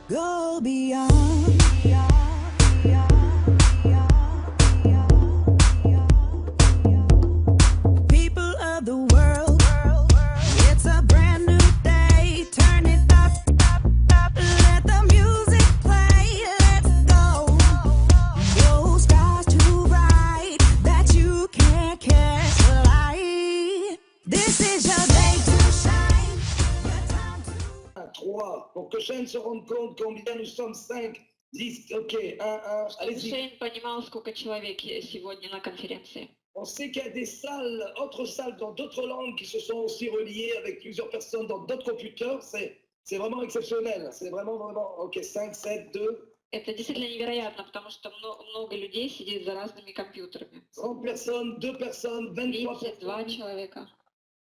Go beyond. People of the world, it's a brand new day. Turn it up, let the music play. Let's go. Blue skies too bright that you can't catch the light. This is your day to shine. Your time to... 3, pour que Shane se rende compte combien nous sommes 5, 10, ok, 1, allez-y. Шейн понимал, сколько человек сегодня на конференции. On sait qu'il y a des salles, autres salles dans d'autres langues qui se sont aussi reliées avec plusieurs personnes dans d'autres computers. C'est vraiment exceptionnel. C'est vraiment, ok, 5, 7, 2. Это действительно невероятно, потому что много людей сидит за разными компьютерами. 30 personnes, 2 personnes, 23 32 personnes. человека.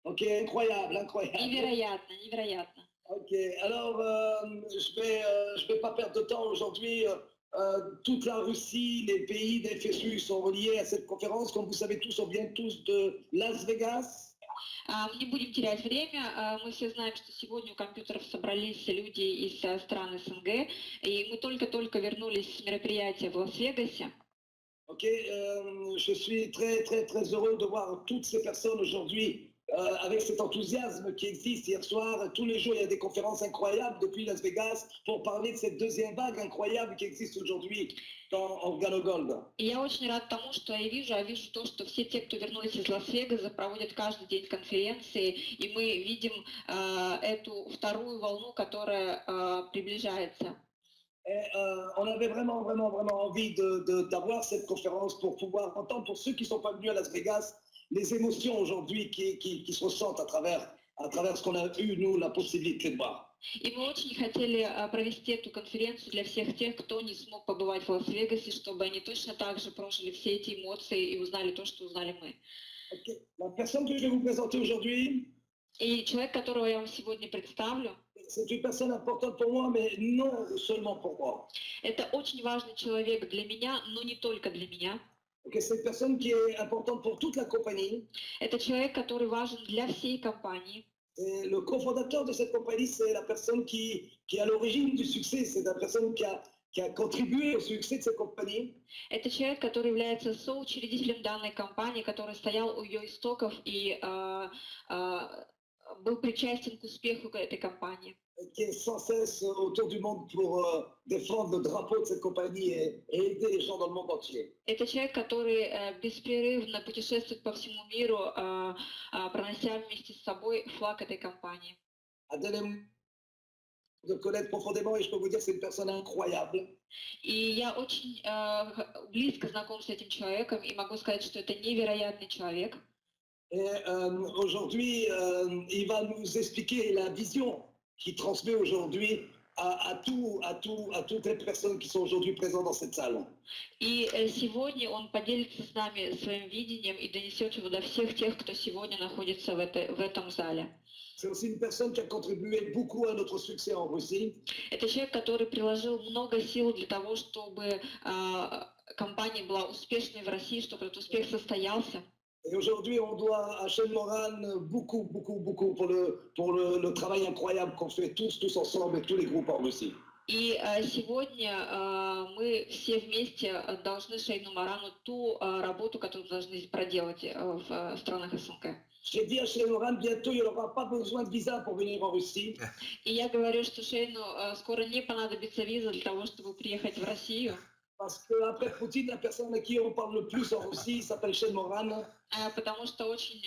Ok, incroyable, incroyable. Невероятно, невероятно. Ok, alors je vais pas perdre de temps aujourd'hui. Toute la Russie, les pays d'FSU sont reliés à cette conférence. Comme vous savez tous, on vient tous de Las Vegas. Не будем терять время. Мы все знаем, что сегодня у компьютеров собрались люди из стран СНГ, и мы только-только вернулись с мероприятия в Лас-Вегасе. Ok, je suis très, très, très heureux de voir toutes ces personnes aujourd'hui avec cet enthousiasme qui existe hier soir. Tous les jours, il y a des conférences incroyables depuis Las Vegas pour parler de cette deuxième vague incroyable qui existe aujourd'hui dans Organogold. И я очень рад тому, что я вижу то, что все те, кто вернулись из Лас-Вегаса, проводят каждый день конференции, и мы видим эту вторую волну, которая приближается. Et, on avait vraiment envie d'avoir cette conférence pour pouvoir entendre, pour ceux qui ne sont pas venus à Las Vegas, les émotions aujourd'hui qui se ressentent à travers ce qu'on a eu, nous, la possibilité de voir. И мы очень хотели провести эту конференцию для всех тех, кто не смог побывать в Лас-Вегасе, чтобы они точно так же прожили все эти эмоции и узнали то, что узнали мы. Okay. La personne que je vais vous présenter aujourd'hui, И человек, которого я вам сегодня представлю, c'est une personne importante pour moi, mais non seulement pour moi. это очень важный человек для меня, но не только для меня. Okay, c'est une personne qui est importante pour toute la compagnie. Это человек, который важен для всей компании. Et le cofondateur de cette compagnie, c'est la personne qui est à l'origine du succès. C'est la personne qui a contribué au succès de cette compagnie. Это человек, который является соучредителем данной компании, который стоял у ее истоков и был причастен к успеху этой компании. Qui est sans cesse autour du monde pour défendre le drapeau de cette compagnie et aider les gens dans le monde entier. Это человек, который беспрерывно путешествует по всему миру, пронося вместе с собой флаг этой компании. De connaître profondément, et je peux vous dire que c'est une personne incroyable. И я очень близко знаком с этим человеком и могу сказать, что это невероятный человек. Et aujourd'hui, il va nous expliquer la vision qu'il transmet aujourd'hui à toutes les personnes qui sont aujourd'hui présentes dans cette salle. И сегодня он поделится с нами своим видением и донесет его до всех тех, кто сегодня находится в этом зале. C'est aussi une personne qui a contribué beaucoup à notre succès en Russie. Это человек, который приложил много сил для того, чтобы компания была успешной в России, чтобы этот успех состоялся. Et aujourd'hui, on doit à Shane Morand beaucoup pour le travail incroyable qu'on fait tous ensemble, avec tous les groupes en Russie. И сегодня мы все вместе должны Шейну Морану ту работу, которую должны проделать в странах СНГ. J'ai dit à Shane Morand, bientôt il n'aura pas besoin de visa pour venir en Russie. И я говорю, что Шейну скоро не понадобится виза для того, чтобы приехать в Россию. Parce qu'après Poutine, la personne à qui on parle le plus en Russie s'appelle Shane Morand. Потому что очень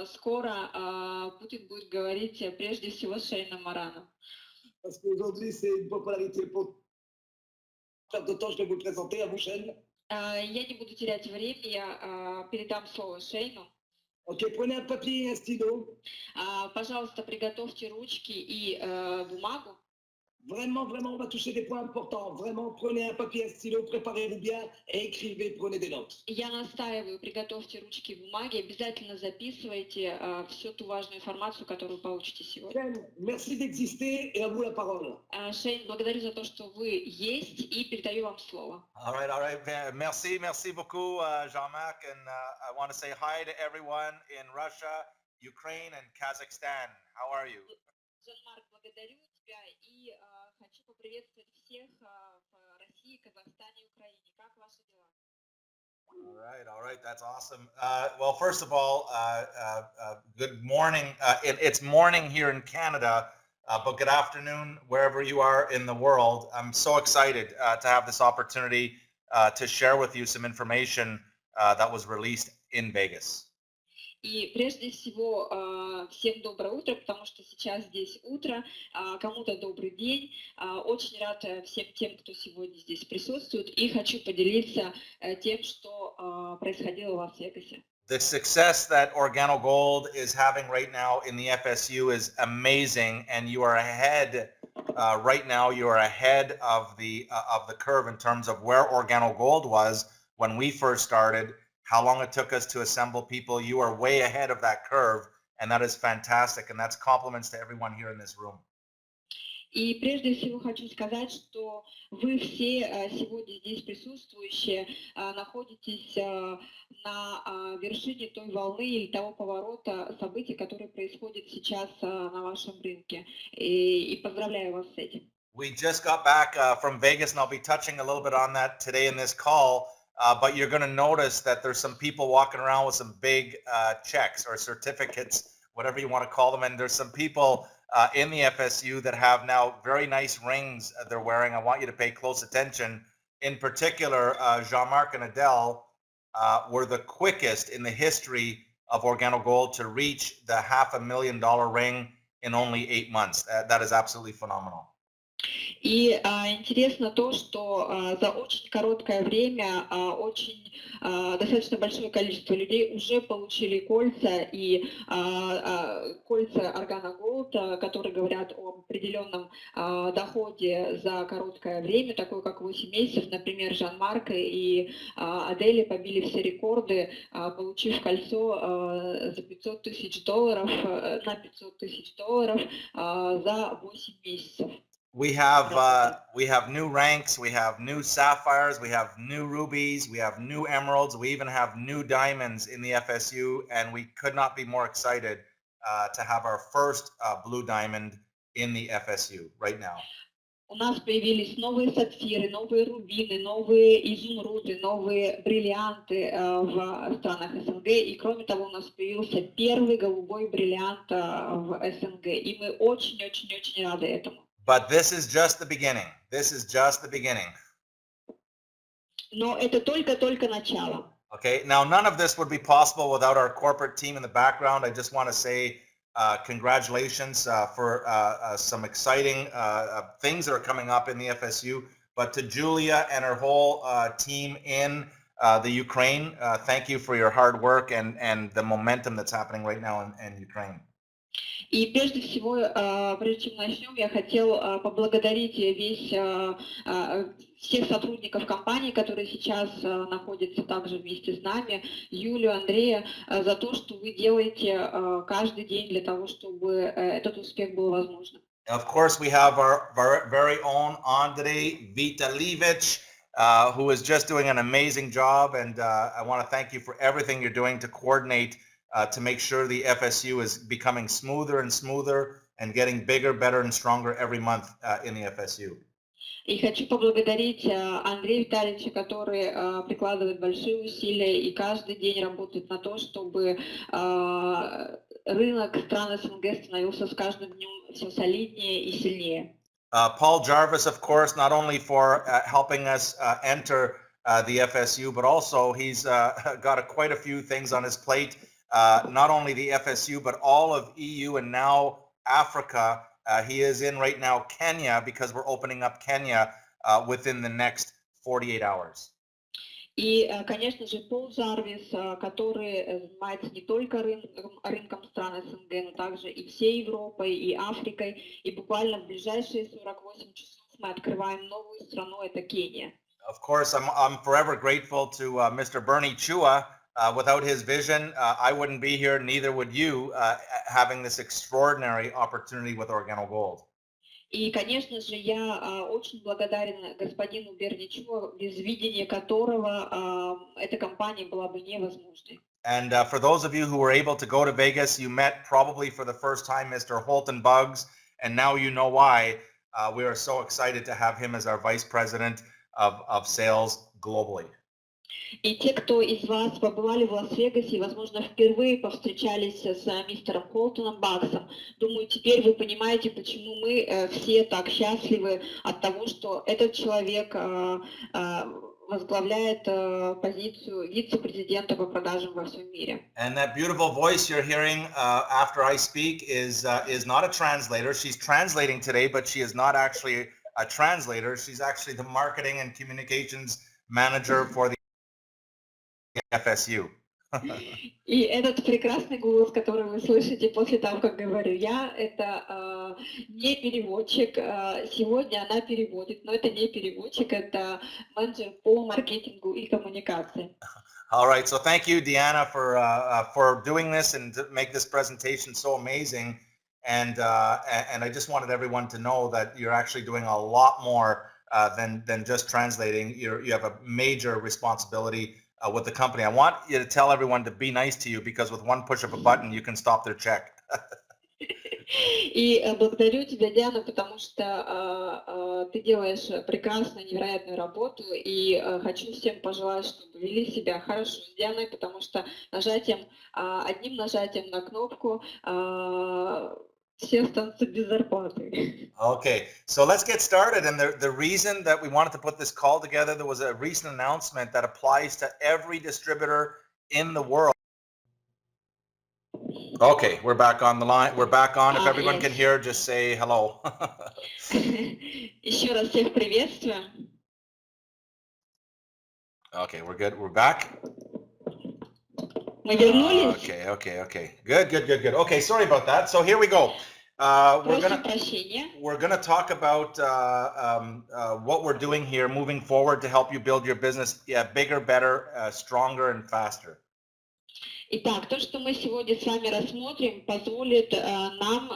скоро Путин будет говорить прежде всего с Шейном Мораном. Parce qu'aujourd'hui, c'est une popularité pour perdre de temps, je vais vous le présenter à vous, Shane. Я не буду терять время, я передам слово Шейну. Ok, prenez un papier et un stylo. Пожалуйста, приготовьте ручки и бумагу. Vraiment, on va toucher des points importants. Vraiment, prenez un papier, un stylo, préparez-vous bien et écrivez, prenez des notes. Я настаиваю, приготовьте ручки и бумаги, обязательно записывайте всю ту важную информацию, которую получите сегодня. Shane, merci d'exister et à vous la parole. Шейн, благодарю за то, что вы есть, и передаю вам слово. All right. Merci beaucoup, Jean-Marc, and I want to say hi to everyone in Russia, Ukraine, and Kazakhstan. How are you? Жан-Марк, благодарю тебя и хочу поприветствовать всех в России, Казахстане и Украине. Как ваши дела? All right, that's awesome. Well, first of all, good morning. It's morning here in Canada, but good afternoon wherever you are in the world. I'm so excited to have this opportunity to share with you some information that was released in Vegas. И прежде всего всем доброе утро, потому что сейчас здесь утро, кому-то добрый день. Очень рад всем тем, кто сегодня здесь присутствует, и хочу поделиться тем, что происходило в Лас-Вегасе. The success that OrganoGold is having right now in the FSU is amazing, and you are ahead right now. You are ahead of the curve in terms of where OrganoGold was when we first started. How long it took us to assemble people. You are way ahead of that curve, and that is fantastic, and that's compliments to everyone here in this room. И прежде всего хочу сказать, что вы все сегодня здесь присутствующие находитесь на вершине той волны или того поворота событий, которые происходят сейчас на вашем рынке. И поздравляю вас с этим. We just got back from Vegas, and I'll be touching a little bit on that today in this call. But you're going to notice that there's some people walking around with some big checks or certificates, whatever you want to call them. And there's some people in the FSU that have now very nice rings they're wearing. I want you to pay close attention. In particular, Jean-Marc and Adele were the quickest in the history of OrganoGold to reach the $500,000 ring in only 8 months. That is absolutely phenomenal. И интересно то, что за очень короткое время достаточно большое количество людей уже получили кольца, и кольца OrganoGold, которые говорят о определенном доходе за короткое время, такое как 8 месяцев. Например, Жан-Марк и Адели побили все рекорды, получив кольцо за $500,000 на $500,000 за 8 месяцев. We have new ranks, we have new sapphires, we have new rubies, we have new emeralds, we even have new diamonds in the FSU, and we could not be more excited to have our first blue diamond in the FSU right now. У нас появились новые сапфиры, новые рубины, новые изумруды, новые бриллианты в странах СНГ. И кроме того, у нас появился первый голубой бриллиант в СНГ. И мы очень-очень-очень рады этому. But this is just the beginning. This is just the beginning. Но это только-только начало. Okay, now none of this would be possible without our corporate team in the background. I just want to say congratulations for some exciting things that are coming up in the FSU. But to Julia and her whole team in the Ukraine, thank you for your hard work and the momentum that's happening right now in Ukraine. И прежде всего, прежде чем начнем, я хотел поблагодарить всех сотрудников компании, которые сейчас находятся также вместе с нами, Юлию, Андрея, за то, что вы делаете каждый день для того, чтобы этот успех был возможным. Of course, we have our very own Andrei Vitalivich, who is just doing an amazing job, and I want to thank you for everything you're doing to coordinate to make sure the FSU is becoming smoother and smoother and getting bigger, better, and stronger every month in the FSU. И хочу поблагодарить Андрея Витальевича, который прикладывает большие усилия и каждый день работает на то, чтобы рынок стран СНГ становился с каждым днем все солиднее и сильнее. Paul Jarvis, of course, not only for helping us enter the FSU, but also he's got quite a few things on his plate. Not only the FSU, but all of EU and now Africa. He is in right now Kenya because we're opening up Kenya within the next 48 hours. И, конечно же, Пол Джарвис, который занимается не только рынком стран СНГ, но также и всей Европой, и Африкой. И буквально в ближайшие 48 часов мы открываем новую страну, это Кения. Of course, I'm forever grateful to Mr. Bernie Chua. Without his vision, I wouldn't be here, neither would you, having this extraordinary opportunity with OrganoGold. И, конечно же, я очень благодарен господину Берничу, без видения которого эта компания была бы невозможной. And for those of you who were able to go to Vegas, you met probably for the first time Mr. Holton Buggs, and now you know why. We are so excited to have him as our Vice President of Sales globally. И те, кто из вас побывали в Лас-Вегасе и, возможно, впервые повстречались с мистером Холтоном Баксом, думаю, теперь вы понимаете, почему мы все так счастливы от того, что этот человек возглавляет позицию вице-президента по продажам во всем мире. And that beautiful voice you're hearing after I speak is not a translator. She's translating today, but she is not actually a translator. She's actually the marketing and communications manager for the FSU. И этот прекрасный голос, который вы слышите после того, как говорю я, это не переводчик. Сегодня она переводит, но это не переводчик, это менеджер по маркетингу и коммуникации. All right, so thank you, Deanna, for doing this and to make this presentation so amazing. And I just wanted everyone to know that you're actually doing a lot more than just translating. You have a major responsibility with the company. I want you to tell everyone to be nice to you, because with one push of a button, you can stop their check. И благодарю тебя, Диана, потому что ты делаешь прекрасную, невероятную работу, и хочу всем пожелать, чтобы вели себя хорошо с Дианой, потому что одним нажатием на кнопку все останутся без зарплаты. Okay, so let's get started. And the reason that we wanted to put this call together, there was a recent announcement that applies to every distributor in the world. Okay, we're back on the line. We're back on. If everyone can hear, just say hello. Еще раз всех приветствую. Okay, we're good. We're back. Мы вернулись. Okay. Good. Okay, sorry about that. So here we go. Прошу прощения. We're gonna talk about what we're doing here moving forward to help you build your business bigger, better, stronger, and faster. Итак, то, что мы сегодня с вами рассмотрим, позволит нам...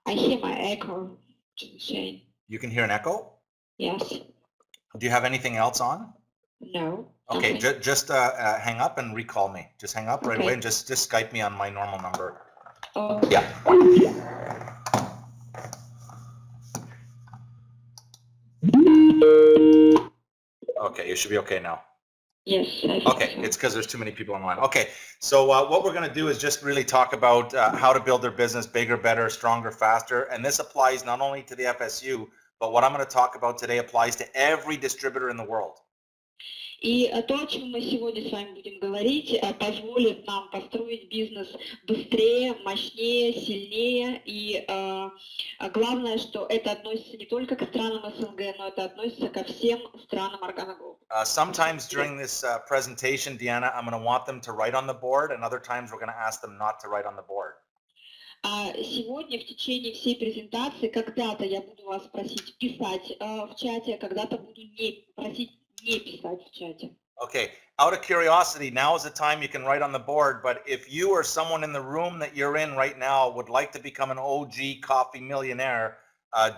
I hear my echo, Shane. You can hear an echo? Yes. Do you have anything else on? No. Okay, just hang up and recall me. Just hang up right away and just Skype me on my normal number. Yeah. Okay, you should be okay now. Yes. Okay, it's because there's too many people online. Okay, so what we're going to do is just really talk about how to build their business bigger, better, stronger, faster. And this applies not only to the FSU, but what I'm going to talk about today applies to every distributor in the world. И то, о чем мы сегодня с вами будем говорить, позволит нам построить бизнес быстрее, мощнее, сильнее. И главное, что это относится не только к странам СНГ, но это относится ко всем странам Органогруппы. Sometimes during this presentation, Deanna, I'm going to want them to write on the board, and other times we're going to ask them not to write on the board. Сегодня в течение всей презентации когда-то я буду вас просить писать в чате, а когда-то буду просить не писать в чате. Okay, out of curiosity, now is the time you can write on the board, but if you or someone in the room that you're in right now would like to become an OG coffee millionaire,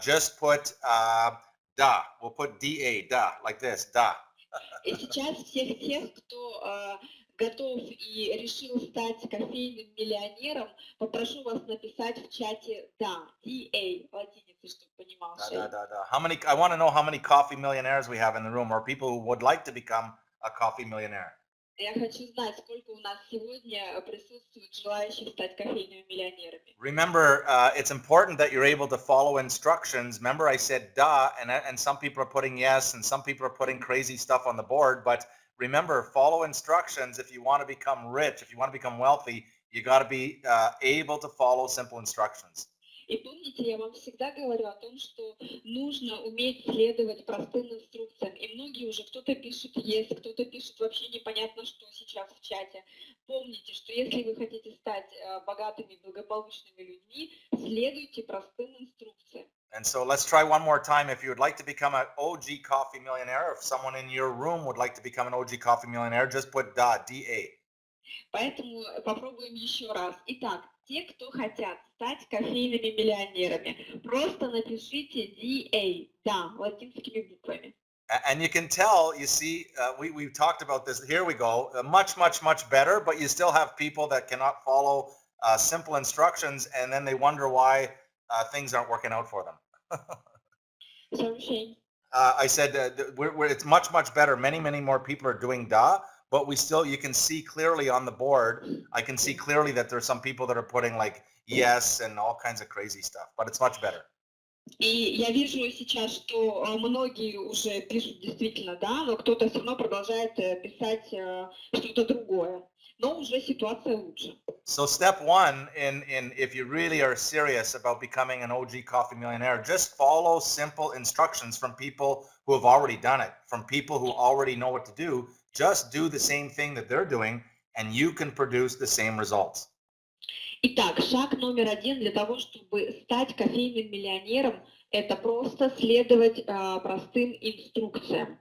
just put da. We'll put DA, da, like this, da. И сейчас всех тех, кто готов и решил стать кофейным миллионером, попрошу вас написать в чате да, DA, латиницей, чтобы понимал. Da. I want to know how many coffee millionaires we have in the room, or people who would like to become a coffee millionaire. Я хочу знать, сколько у нас сегодня присутствует желающих стать кофейными миллионерами. Remember, it's important that you're able to follow instructions. Remember, I said da, and some people are putting yes, and some people are putting crazy stuff on the board, but remember, follow instructions. If you want to become rich, if you want to become wealthy, you got to be able to follow simple instructions. И помните, я вам всегда говорю о том, что нужно уметь следовать простым инструкциям. И многие уже, кто-то пишет yes, кто-то пишет вообще непонятно что сейчас в чате. Помните, что если вы хотите стать богатыми, благополучными людьми, следуйте простым инструкциям. And so let's try one more time. If you would like to become an OG coffee millionaire, if someone in your room would like to become an OG coffee millionaire, just put da, D-A. Поэтому попробуем еще раз. Итак, те, кто хотят стать кофейными миллионерами, просто напишите DA, да, латинскими буквами. And you can tell, you see, we've talked about this. Here we go. Much better, but you still have people that cannot follow simple instructions, and then they wonder why things aren't working out for them. Sorry, Shane. I said it's much, much better. Many, many more people are doing da, but you can see clearly on the board, I can see clearly that there's some people that are putting like yes and all kinds of crazy stuff, but it's much better. И я вижу сейчас, что многие уже пишут действительно да, но кто-то все равно продолжает писать что-то другое. Но уже ситуация лучше. So step one if you really are serious about becoming an OG coffee millionaire, just follow simple instructions from people who have already done it, from people who already know what to do. Just do the same thing that they're doing and you can produce the same results. Итак, шаг номер 1 для того, чтобы стать кофейным миллионером, это просто следовать простым инструкциям.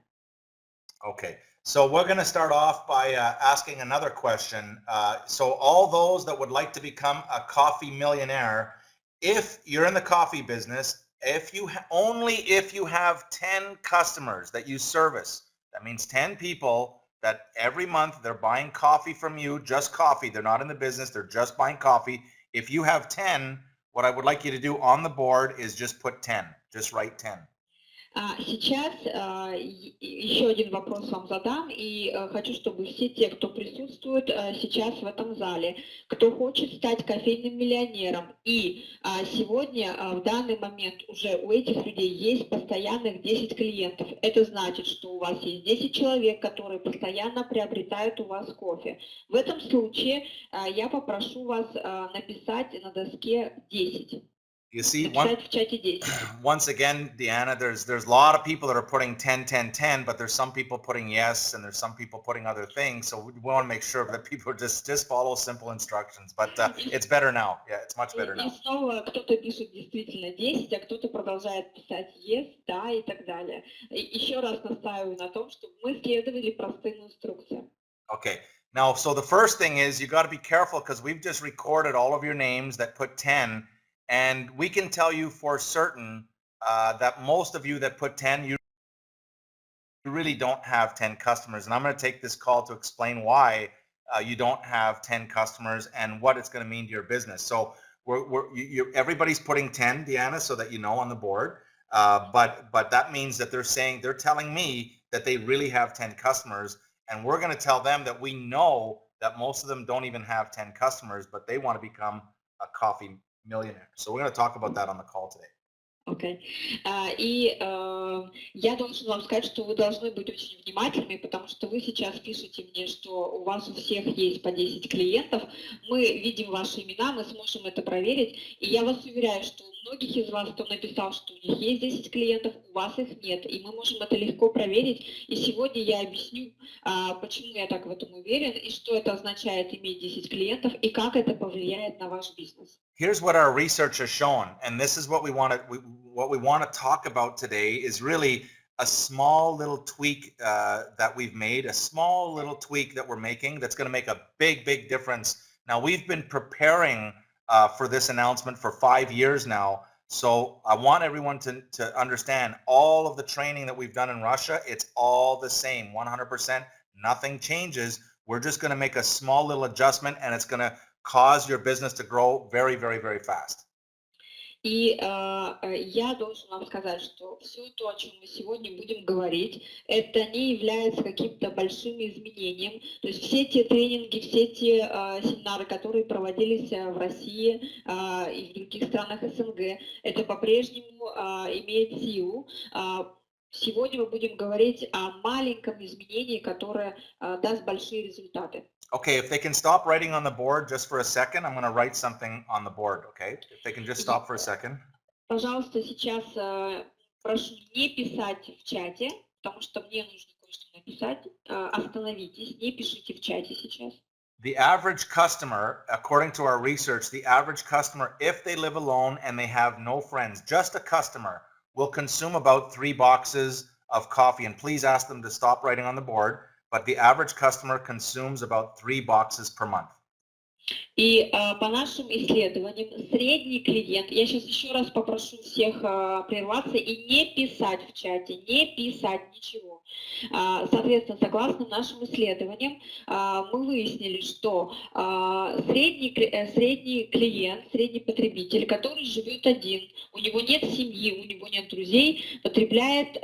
Okay, so we're going to start off by asking another question. So all those that would like to become a coffee millionaire, if you're in the coffee business, if you have 10 customers that you service, that means 10 people that every month they're buying coffee from you, just coffee. They're not in the business. They're just buying coffee. If you have 10, what I would like you to do on the board is just put 10. Just write 10. Сейчас еще один вопрос вам задам, и хочу, чтобы все те, кто присутствует сейчас в этом зале, кто хочет стать кофейным миллионером, и сегодня, в данный момент, уже у этих людей есть постоянных 10 клиентов. Это значит, что у вас есть 10 человек, которые постоянно приобретают у вас кофе. В этом случае я попрошу вас написать на доске 10. You see, в чате 10. Once again, Deanna, there's a lot of people that are putting 10, 10, 10, but there's some people putting yes, and there's some people putting other things. So we want to make sure that people just follow simple instructions. But it's better now. Yeah, it's much better now. И снова кто-то пишет действительно 10, а кто-то продолжает писать yes, да и так далее. Еще раз настаиваю на том, чтобы мы следовали простым инструкциям. Okay. Now, so the first thing is you got to be careful because we've just recorded all of your names that put 10. And we can tell you for certain that most of you that put 10, you really don't have 10 customers. And I'm going to take this call to explain why you don't have 10 customers and what it's going to mean to your business. So everybody's putting 10, Deanna, so that you know on the board. But that means that they're telling me that they really have 10 customers. And we're going to tell them that we know that most of them don't even have 10 customers, but they want to become a coffee millionaire. So we're going to talk about that on the call today. Okay. И я должен вам сказать, что вы должны быть очень внимательными, потому что вы сейчас пишете мне, что у вас у всех есть по 10 клиентов. Мы видим ваши имена, мы сможем это проверить. И я вас уверяю, что у многих из вас, кто написал, что у них есть 10 клиентов, у вас их нет. И мы можем это легко проверить. И сегодня я объясню, почему я так в этом уверен, и что это означает иметь 10 клиентов, и как это повлияет на ваш бизнес. Here's what our research has shown, and this is what we want to talk about today is really a small little tweak that we've made, a small little tweak that we're making that's going to make a big, big difference. Now, we've been preparing for this announcement for 5 years now, so I want everyone to understand all of the training that we've done in Russia, it's all the same, 100%, nothing changes. We're just going to make a small little adjustment, and it's going to cause your business to grow very, very, very fast. И я должен вам сказать, что все то, о чем мы сегодня будем говорить, это не является каким-то большим изменением. То есть все те тренинги, все те семинары, которые проводились в России и в других странах СНГ, это по-прежнему имеет силу. Сегодня мы будем говорить о маленьком изменении, которое даст большие результаты. Okay, if they can stop writing on the board just for a second, I'm going to write something on the board, okay? If they can just stop for a second. Пожалуйста, сейчас прошу не писать в чате, потому что мне нужно кое-что написать. Остановитесь, не пишите в чате сейчас. The average customer, according to our research, the average customer, if they live alone and they have no friends, just a customer, will consume about 3 boxes of coffee. And please ask them to stop writing on the board. But the average customer consumes about 3 boxes per month. И по нашим исследованиям средний клиент, я сейчас еще раз попрошу всех прерваться и не писать в чате, не писать ничего. Соответственно, согласно нашим исследованиям, мы выяснили, что средний клиент, средний потребитель, который живет один, у него нет семьи, у него нет друзей, потребляет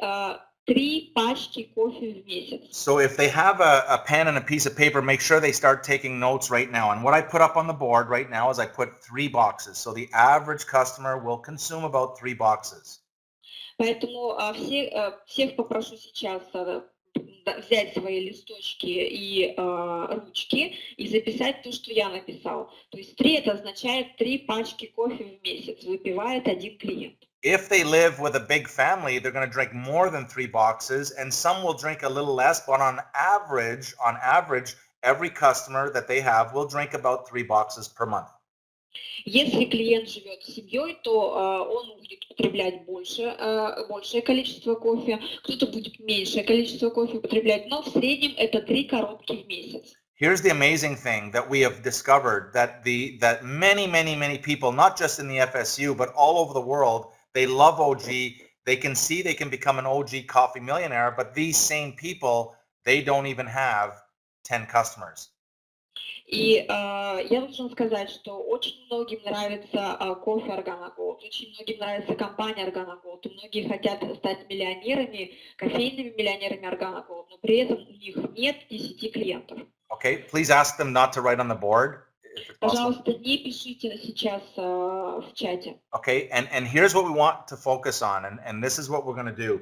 3 пачки кофе в месяц. So if they have a pen and a piece of paper, make sure they start taking notes right now. And what I put up on the board right now is I put 3 boxes. So the average customer will consume about 3 boxes. Поэтому всех попрошу сейчас взять свои листочки и ручки и записать то, что я написал. То есть 3 это означает 3 пачки кофе в месяц выпивает один клиент. If they live with a big family, they're going to drink more than 3 boxes, and some will drink a little less, but on average, every customer that they have will drink about 3 boxes per month. Если клиент живет с семьей, то он будет потреблять большее количество кофе, кто-то будет меньшее количество кофе потреблять, но в среднем это 3 коробки в месяц. Here's the amazing thing that we have discovered, that many people, not just in the FSU, but all over the world, they love OG. They can see they can become an OG coffee millionaire, but these same people, they don't even have 10 customers. И я должна сказать, что очень многим нравится кофе Органа Голд, очень многим нравится компания Органа Голд, и многие хотят стать миллионерами, кофейными миллионерами Органа Голд, но при этом у них нет 10 клиентов. Okay, please ask them not to write on the board. Пожалуйста, не пишите сейчас в чате. Okay, and here's what we want to focus on, and this is what we're going to do.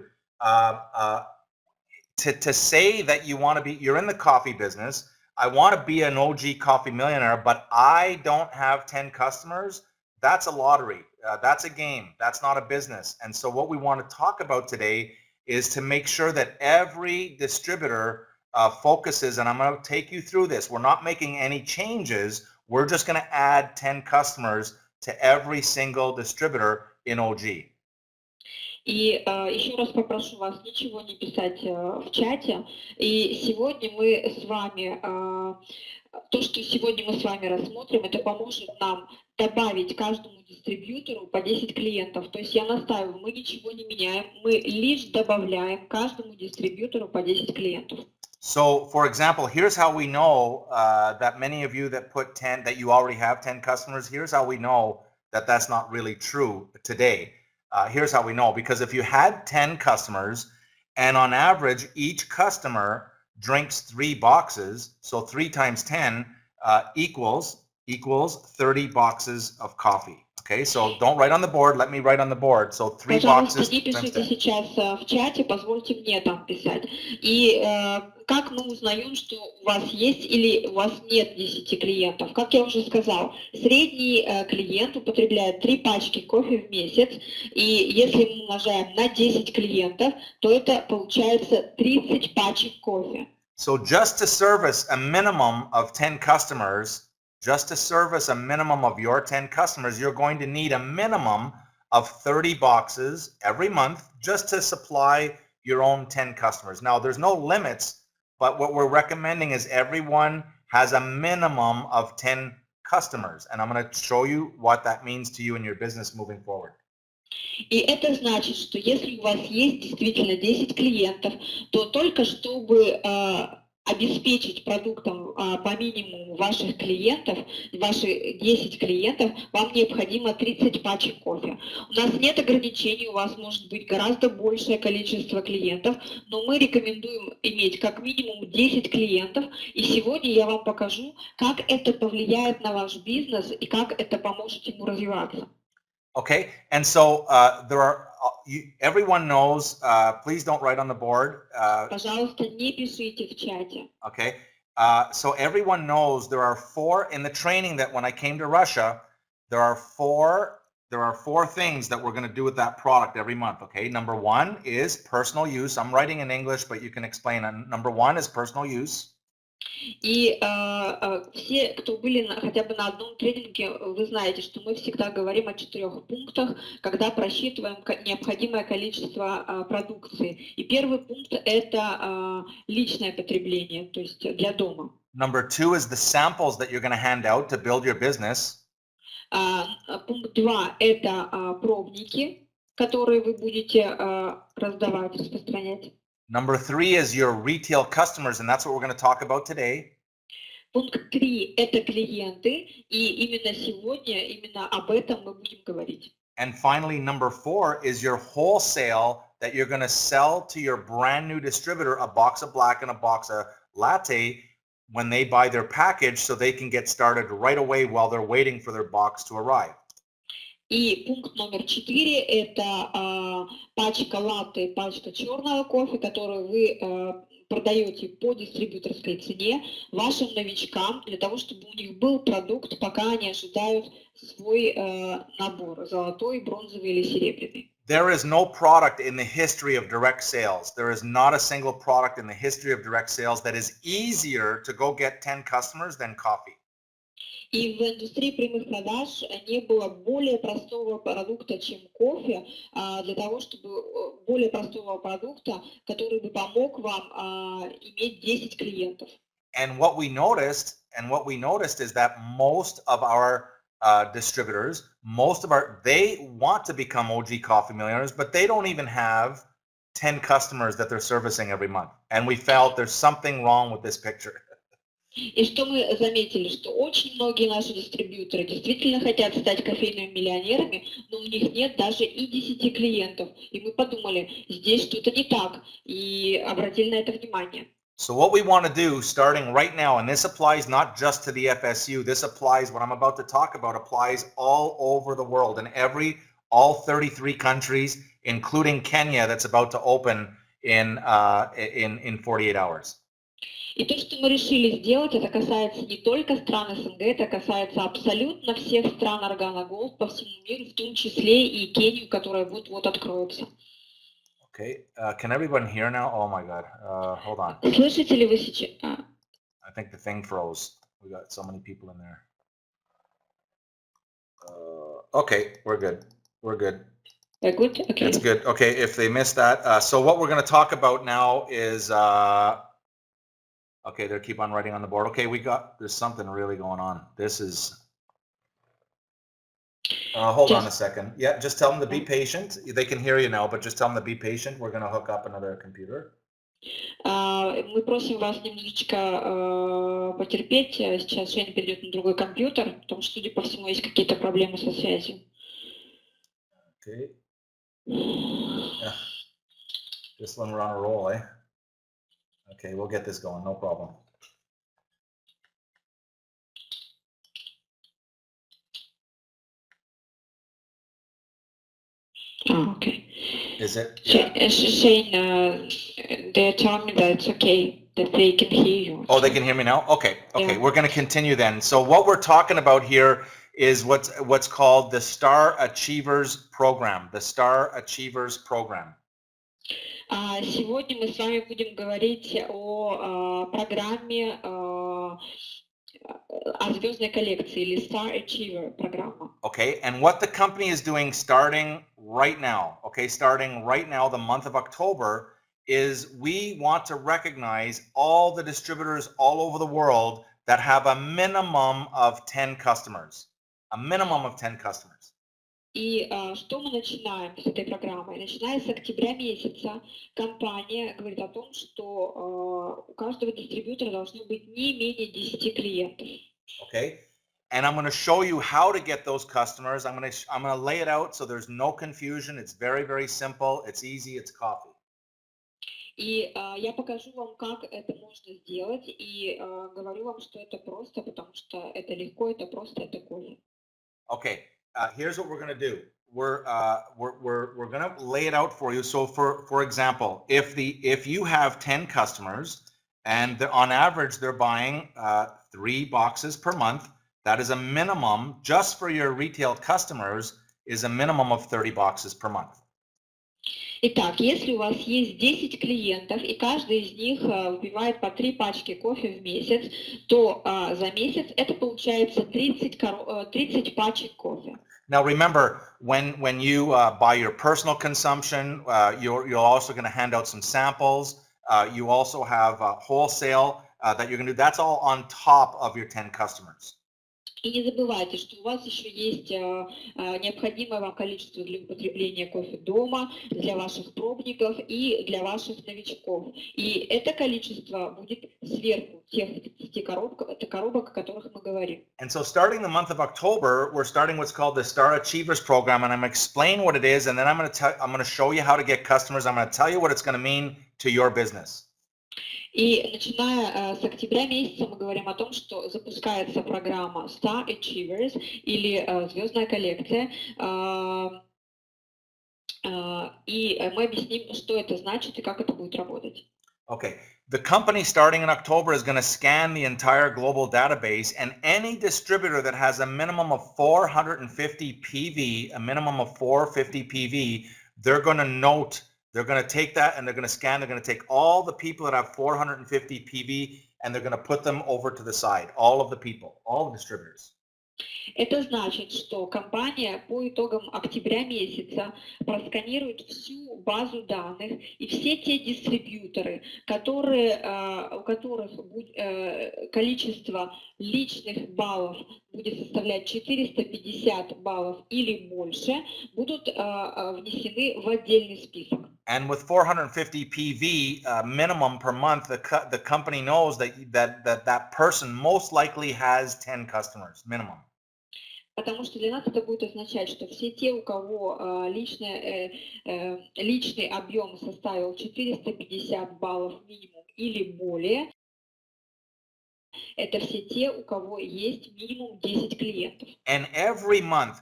To say that you're in the coffee business, I want to be an OG coffee millionaire, but I don't have 10 customers, that's a lottery. That's a game. That's not a business. And so what we want to talk about today is to make sure that every distributor focuses, and I'm going to take you through this. We're not making any changes. We're just going to add 10 customers to every single distributor in OG. И еще раз попрошу вас ничего не писать в чате. И сегодня мы с вами, то, что сегодня мы с вами рассмотрим, это поможет нам добавить каждому дистрибьютору по 10 клиентов. То есть я настаиваю, мы ничего не меняем, мы лишь добавляем каждому дистрибьютору по 10 клиентов. So, for example, here's how we know that many of you that put 10, that you already have 10 customers, here's how we know that that's not really true today. Here's how we know, because if you had 10 customers and on average each customer drinks 3 boxes, so 3 times 10 equals 30 boxes of coffee. Okay, so don't write on the board, let me write on the board. So 3 boxes. Пожалуйста, не пишите сейчас в чате, позвольте мне там писать. И как мы узнаем, что у вас есть или у вас нет 10 клиентов? Как я уже сказал, средний клиент употребляет 3 пачки кофе в месяц, и если мы умножаем на 10 клиентов, то это получается 30 пачек кофе. So just to service a minimum of 10 customers, just to service a minimum of your 10 customers, you're going to need a minimum of 30 boxes every month just to supply your own 10 customers. Now, there's no limits, but what we're recommending is everyone has a minimum of 10 customers. And I'm going to show you what that means to you in your business moving forward. И это значит, что если у вас есть действительно 10 клиентов, то только чтобы обеспечить продуктом по минимуму ваших клиентов, ваши 10 клиентов, вам необходимо 30 пачек кофе. У нас нет ограничений, у вас может быть гораздо большее количество клиентов, но мы рекомендуем иметь как минимум 10 клиентов, и сегодня я вам покажу, как это повлияет на ваш бизнес и как это поможет ему развиваться. Okay, and so everyone knows, please don't write on the board. Пожалуйста, не пишите в чате. Okay, so everyone knows there are 4 in the training that when I came to Russia, there are four things that we're going to do with that product every month. Okay, number 1 is personal use. I'm writing in English, but you can explain. Number 1 is personal use. И все, кто были хотя бы на одном тренинге, вы знаете, что мы всегда говорим о 4 пунктах, когда просчитываем необходимое количество продукции. И первый пункт – это личное потребление, то есть для дома. Number 2 is the samples that you're going to hand out to build your business. Пункт 2 – это пробники, которые вы будете раздавать, распространять. Number 3 is your retail customers, and that's what we're going to talk about today. Пункт 3 – это клиенты, и именно сегодня, именно об этом мы будем говорить. And finally, number 4 is your wholesale that you're going to sell to your brand new distributor a box of black and a box of latte when they buy their package so they can get started right away while they're waiting for their box to arrive. И пункт номер 4 – это пачка латте, пачка черного кофе, которую вы продаете по дистрибьюторской цене вашим новичкам, для того, чтобы у них был продукт, пока они ожидают свой набор, золотой, бронзовый или серебряный. There is no product in the history of direct sales. There is not a single product in the history of direct sales that is easier to go get 10 customers than coffee. И в индустрии прямых продаж не было более простого продукта, чем кофе, для того, чтобы более простого продукта, который бы помог вам иметь 10 клиентов. And what we noticed is that most of our distributors, they want to become OG coffee millionaires, but they don't even have 10 customers that they're servicing every month. And we felt there's something wrong with this picture. И что мы заметили, что очень многие наши дистрибьюторы действительно хотят стать кофейными миллионерами, но у них нет даже и 10 клиентов. И мы подумали, здесь что-то не так, и обратили на это внимание. So what we want to do starting right now, and this applies not just to the FSU, this applies, what I'm about to talk about applies all over the world, in all 33 countries, including Kenya, that's about to open in 48 hours. И то, что мы решили сделать, это касается не только стран СНГ, это касается абсолютно всех стран Органа-Голд по всему миру, в том числе и Кению, которая вот-вот откроется. Okay, can everyone hear now? Oh my God, hold on. Слышите ли вы сейчас? I think the thing froze. We got so many people in there. Okay, we're good. We're good. We're good? Okay. It's good. Okay, if they missed that. So what we're going to talk about now is... Okay, they keep on writing on the board. Okay, there's something really going on. This is, hold on a second. Yeah, just tell them to be patient. They can hear you now, but just tell them to be patient. We're going to hook up another computer. Мы просим вас немножечко потерпеть. Сейчас Шейн перейдет на другой компьютер, потому что, судя по всему, есть какие-то проблемы со связью. Okay. Yeah. Just when we're on a roll, eh? Okay, we'll get this going, no problem. Oh, okay. Is it? Shane, they told me that it's okay, that they can hear you. Oh, they can hear me now? Okay, okay. Yeah. We're going to continue then. So what we're talking about here is what's called the Star Achievers Program, the Star Achievers Program. Сегодня мы с вами будем говорить о программе, о звездной коллекции или Star Achiever программа. Okay, and what the company is doing starting right now, the month of October, is we want to recognize all the distributors all over the world that have a minimum of 10 customers. A minimum of 10 customers. И что мы начинаем с этой программой? Начиная с октября месяца, компания говорит о том, что у каждого дистрибьютора должно быть не менее 10 клиентов. Okay, and I'm going to show you how to get those customers. I'm going to lay it out so there's no confusion. It's very, very simple. It's easy. It's coffee. И я покажу вам, как это можно сделать, и говорю вам, что это просто, потому что это легко, это просто, это кофе. Okay. Here's what we're going to do. We're going to lay it out for you. So for example, if you have 10 customers and on average they're buying 3 boxes per month, that is a minimum just for your retail customers is a minimum of 30 boxes per month. Итак, если у вас есть 10 клиентов, и каждый из них выпивает по 3 пачки кофе в месяц, то за месяц это получается 30 пачек кофе. Now remember, when you buy your personal consumption, you're also going to hand out some samples. You also have wholesale that you're going to do. That's all on top of your 10 customers. И не забывайте, что у вас еще есть необходимое вам количество для употребления кофе дома, для ваших пробников и для ваших новичков. И это количество будет сверху тех 30 коробок, о которых мы говорим. And so starting the month of October, we're starting what's called the Star Achievers program, and I'm going to explain what it is, and then I'm going to show you how to get customers. I'm going to tell you what it's going to mean to your business. И начиная с октября месяца мы говорим о том, что запускается программа Star Achievers или звездная коллекция. И мы объясним, что это значит и как это будет работать. Okay. The company starting in October is going to scan the entire global database, and any distributor that has a minimum of 450 PV, a minimum of 450 PV, they're going to note. They're going to take that and they're going to scan. They're going to take all the people that have 450 PV and they're going to put them over to the side. All of the people, all the distributors. Это значит, что компания по итогам октября месяца просканирует всю базу данных, и все те дистрибьюторы, у которых количество личных баллов будет составлять 450 баллов или больше, будут внесены в отдельный список. And with 450 PV minimum per month, the company knows that person most likely has 10 customers minimum. Потому что для нас это будет означать, что все те, у кого личный объем составил 450 баллов минимум или более, это все те, у кого есть минимум 10 клиентов. And every month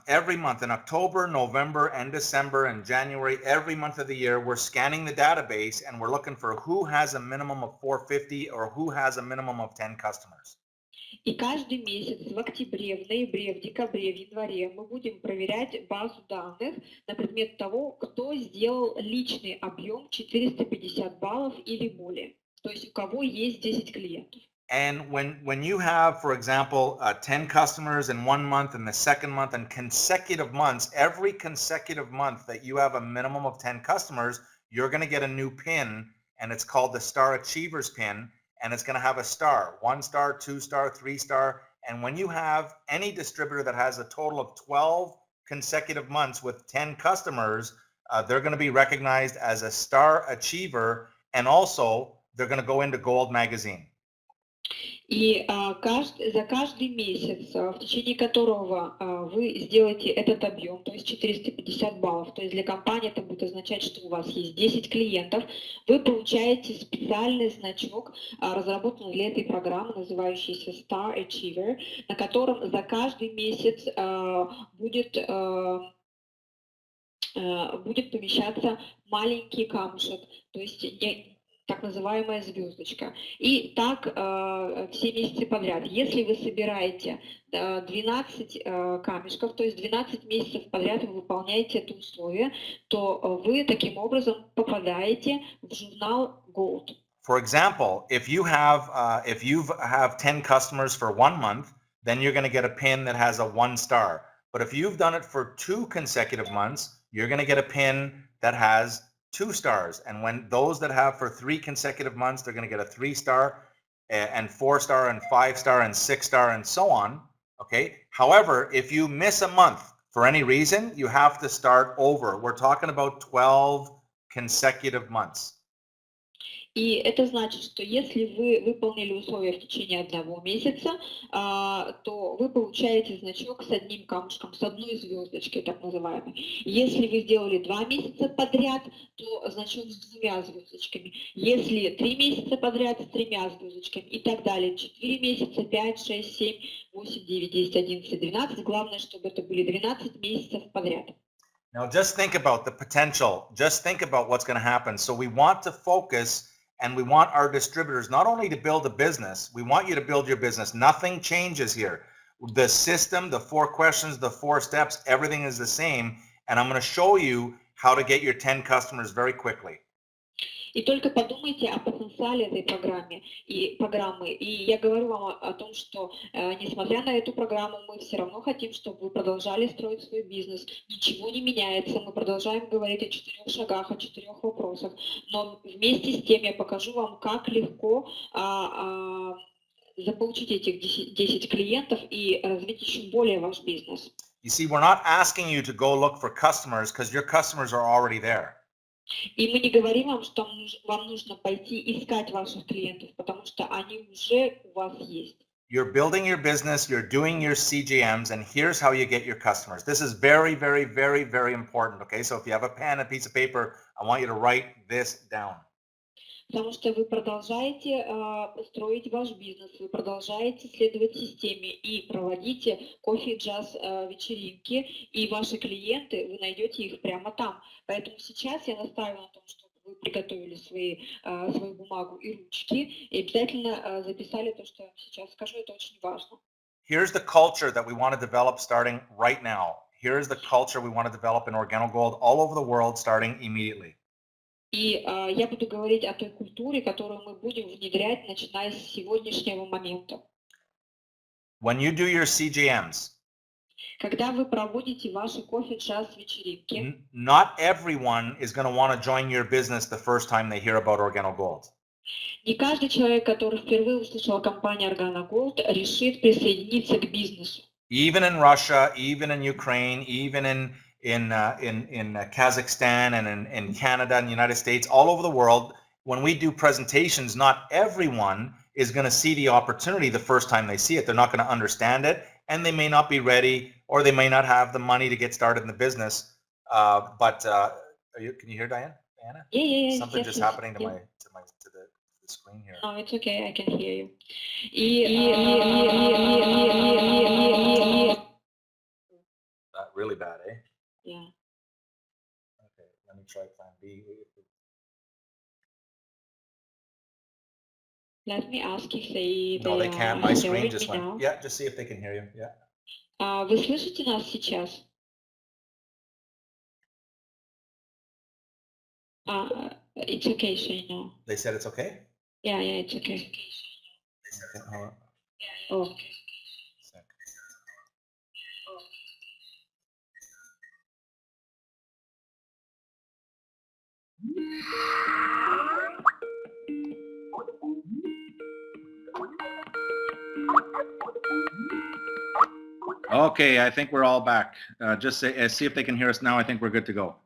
in October, November, and December, and January, every month of the year, we're scanning the database and we're looking for who has a minimum of 450 or who has a minimum of 10 customers. И каждый месяц в октябре, в ноябре, в декабре, в январе мы будем проверять базу данных на предмет того, кто сделал личный объем 450 баллов или более. То есть у кого есть 10 клиентов. And when you have, for example, 10 customers in 1 month and the second month and consecutive months, every consecutive month that you have a minimum of 10 customers, you're going to get a new pin, and it's called the Star Achievers pin. And it's going to have a star, 1 star, 2 star, 3 star. And when you have any distributor that has a total of 12 consecutive months with 10 customers, they're going to be recognized as a Star Achiever. And also, they're going to go into Gold Magazine. И за каждый месяц, в течение которого вы сделаете этот объем, то есть 450 баллов, то есть для компании это будет означать, что у вас есть 10 клиентов, вы получаете специальный значок, разработанный для этой программы, называющийся Star Achiever, на котором за каждый месяц будет помещаться маленький камушек, то есть так называемая звездочка. И так все месяцы подряд. Если вы собираете 12 камешков, то есть 12 месяцев подряд вы выполняете это условие, то вы таким образом попадаете в журнал Gold. For example, if you have 10 customers for 1 month, then you're going to get a pin that has a 1 star. But if you've done it for 2 consecutive months, you're going to get a pin that has 2 stars. And when those that have for 3 consecutive months, they're going to get a 3 star and 4 star and 5 star and 6 star and so on. Okay. However, if you miss a month for any reason, you have to start over. We're talking about 12 consecutive months. И это значит, что если вы выполнили условия в течение 1 месяца, то вы получаете значок с одним камушком, с одной звездочкой, так называемой. Если вы сделали 2 месяца подряд, то значок с 2 звездочками. Если 3 месяца подряд, с 3 звездочками и так далее. 4 месяца, 5, 6, 7, 8, 9, 10, 11, 12. Главное, чтобы это были 12 месяцев подряд. Now just think about the potential. Just think about what's going to happen. So we want to focus. And we want our distributors not only to build a business, we want you to build your business. Nothing changes here. The system, the 4 questions, the 4 steps, everything is the same. And I'm going to show you how to get your 10 customers very quickly. И только подумайте о потенциале этой программы. И я говорю вам о том, что несмотря на эту программу, мы все равно хотим, чтобы вы продолжали строить свой бизнес. Ничего не меняется. Мы продолжаем говорить о 4 шагах, о 4 вопросах. Но вместе с тем я покажу вам, как легко заполучить этих 10 клиентов и развить еще более ваш бизнес. You see, we're not asking you to go look for customers because your customers are already there. И мы не говорим вам, что вам нужно пойти искать ваших клиентов, потому что они уже у вас есть. You're building your business, you're doing your CGMs, and here's how you get your customers. This is very, very, very, very important, okay? So if you have a pen and a piece of paper, I want you to write this down. Потому что вы продолжаете строить ваш бизнес, вы продолжаете следовать системе и проводите кофе-джаз вечеринки, и ваши клиенты, вы найдете их прямо там. Поэтому сейчас я настаиваю на том, чтобы вы приготовили свою бумагу и ручки, и обязательно записали то, что я вам сейчас скажу, это очень важно. Here's the culture that we want to develop starting right now. Here's the culture we want to develop in Organogold all over the world starting immediately. И я буду говорить о той культуре, которую мы будем внедрять, начиная с сегодняшнего момента. When you do your CGMs, Когда вы проводите ваши кофе-джаз-вечеринки, not everyone is going to want to join your business the first time they hear about Organogold. не каждый человек, который впервые услышал о компании Organogold, решит присоединиться к бизнесу. Even in Russia, even in Ukraine, even in Kazakhstan and in Canada and the United States, all over the world, when we do presentations, not everyone is going to see the opportunity the first time they see it. They're not going to understand it, and they may not be ready, or they may not have the money to get started in the business. Can you hear Diana? Yeah. Something just happening to the screen here. No, it's okay, I can hear you. Really bad, eh? Yeah. Okay, let me try plan B. Let me ask if they No, they can't. My screen just went. now. Yeah, just see if they can hear you. Yeah. Вы слышите нас сейчас? It's okay, Sheynom. They said it's okay? Yeah, it's okay. Okay, hold on. Oh. Sec. Okay, I think we're all back. Just see if they can hear us now. I think we're good to go.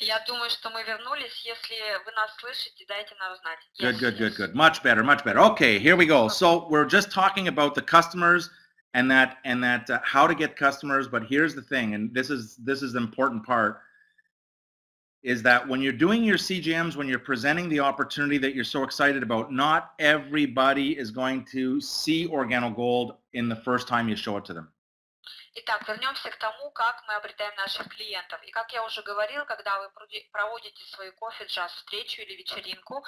Я думаю, что мы вернулись. Если вы нас слышите, дайте нам знать. Good. Much better. Okay, here we go. So we're just talking about the customers and that how to get customers. But here's the thing, and this is the important part, is that when you're doing your CGMs, when you're presenting the opportunity that you're so excited about, not everybody is going to see Organogold in the first time you show it to them. Итак, вернемся к тому, как мы обретаем наших клиентов. И как я уже говорил, когда вы проводите свою кофе-джаз встречу или вечеринку,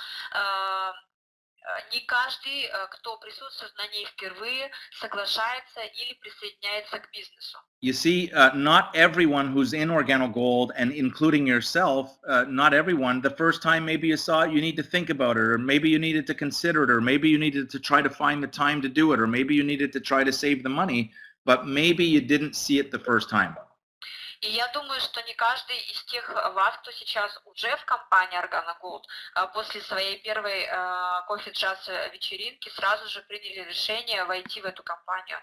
не каждый, кто присутствует на ней впервые, соглашается или присоединяется к бизнесу. You see, not everyone who's in Organogold, and including yourself, not everyone, the first time maybe you saw it, you need to think about it, or maybe you needed to consider it, or maybe you needed to try to find the time to do it, or maybe you needed to try to save the money, but maybe you didn't see it the first time. И я думаю, что не каждый из тех вас, кто сейчас уже в компании Organogold, после своей первой кофе-джаз вечеринки сразу же приняли решение войти в эту компанию.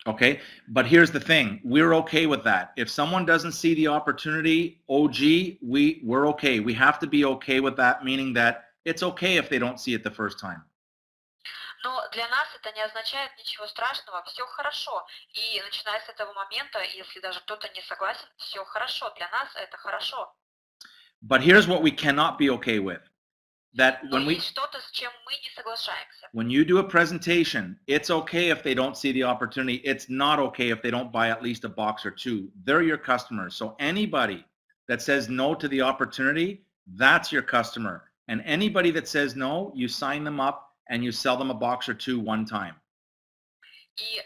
Okay, but here's the thing, we're okay with that. If someone doesn't see the opportunity, we're okay. We have to be okay with that, meaning that it's okay if they don't see it the first time. Но для нас это не означает ничего страшного, все хорошо. И начиная с этого момента, если даже кто-то не согласен, все хорошо. Для нас это хорошо. But here's what we cannot be okay with. That when есть что-то, с чем мы не соглашаемся. When you do a presentation, it's okay if they don't see the opportunity. It's not okay if they don't buy at least a box or two. They're your customers. So anybody that says no to the opportunity, that's your customer. And anybody that says no, you sign them up and you sell them a box or two one time. И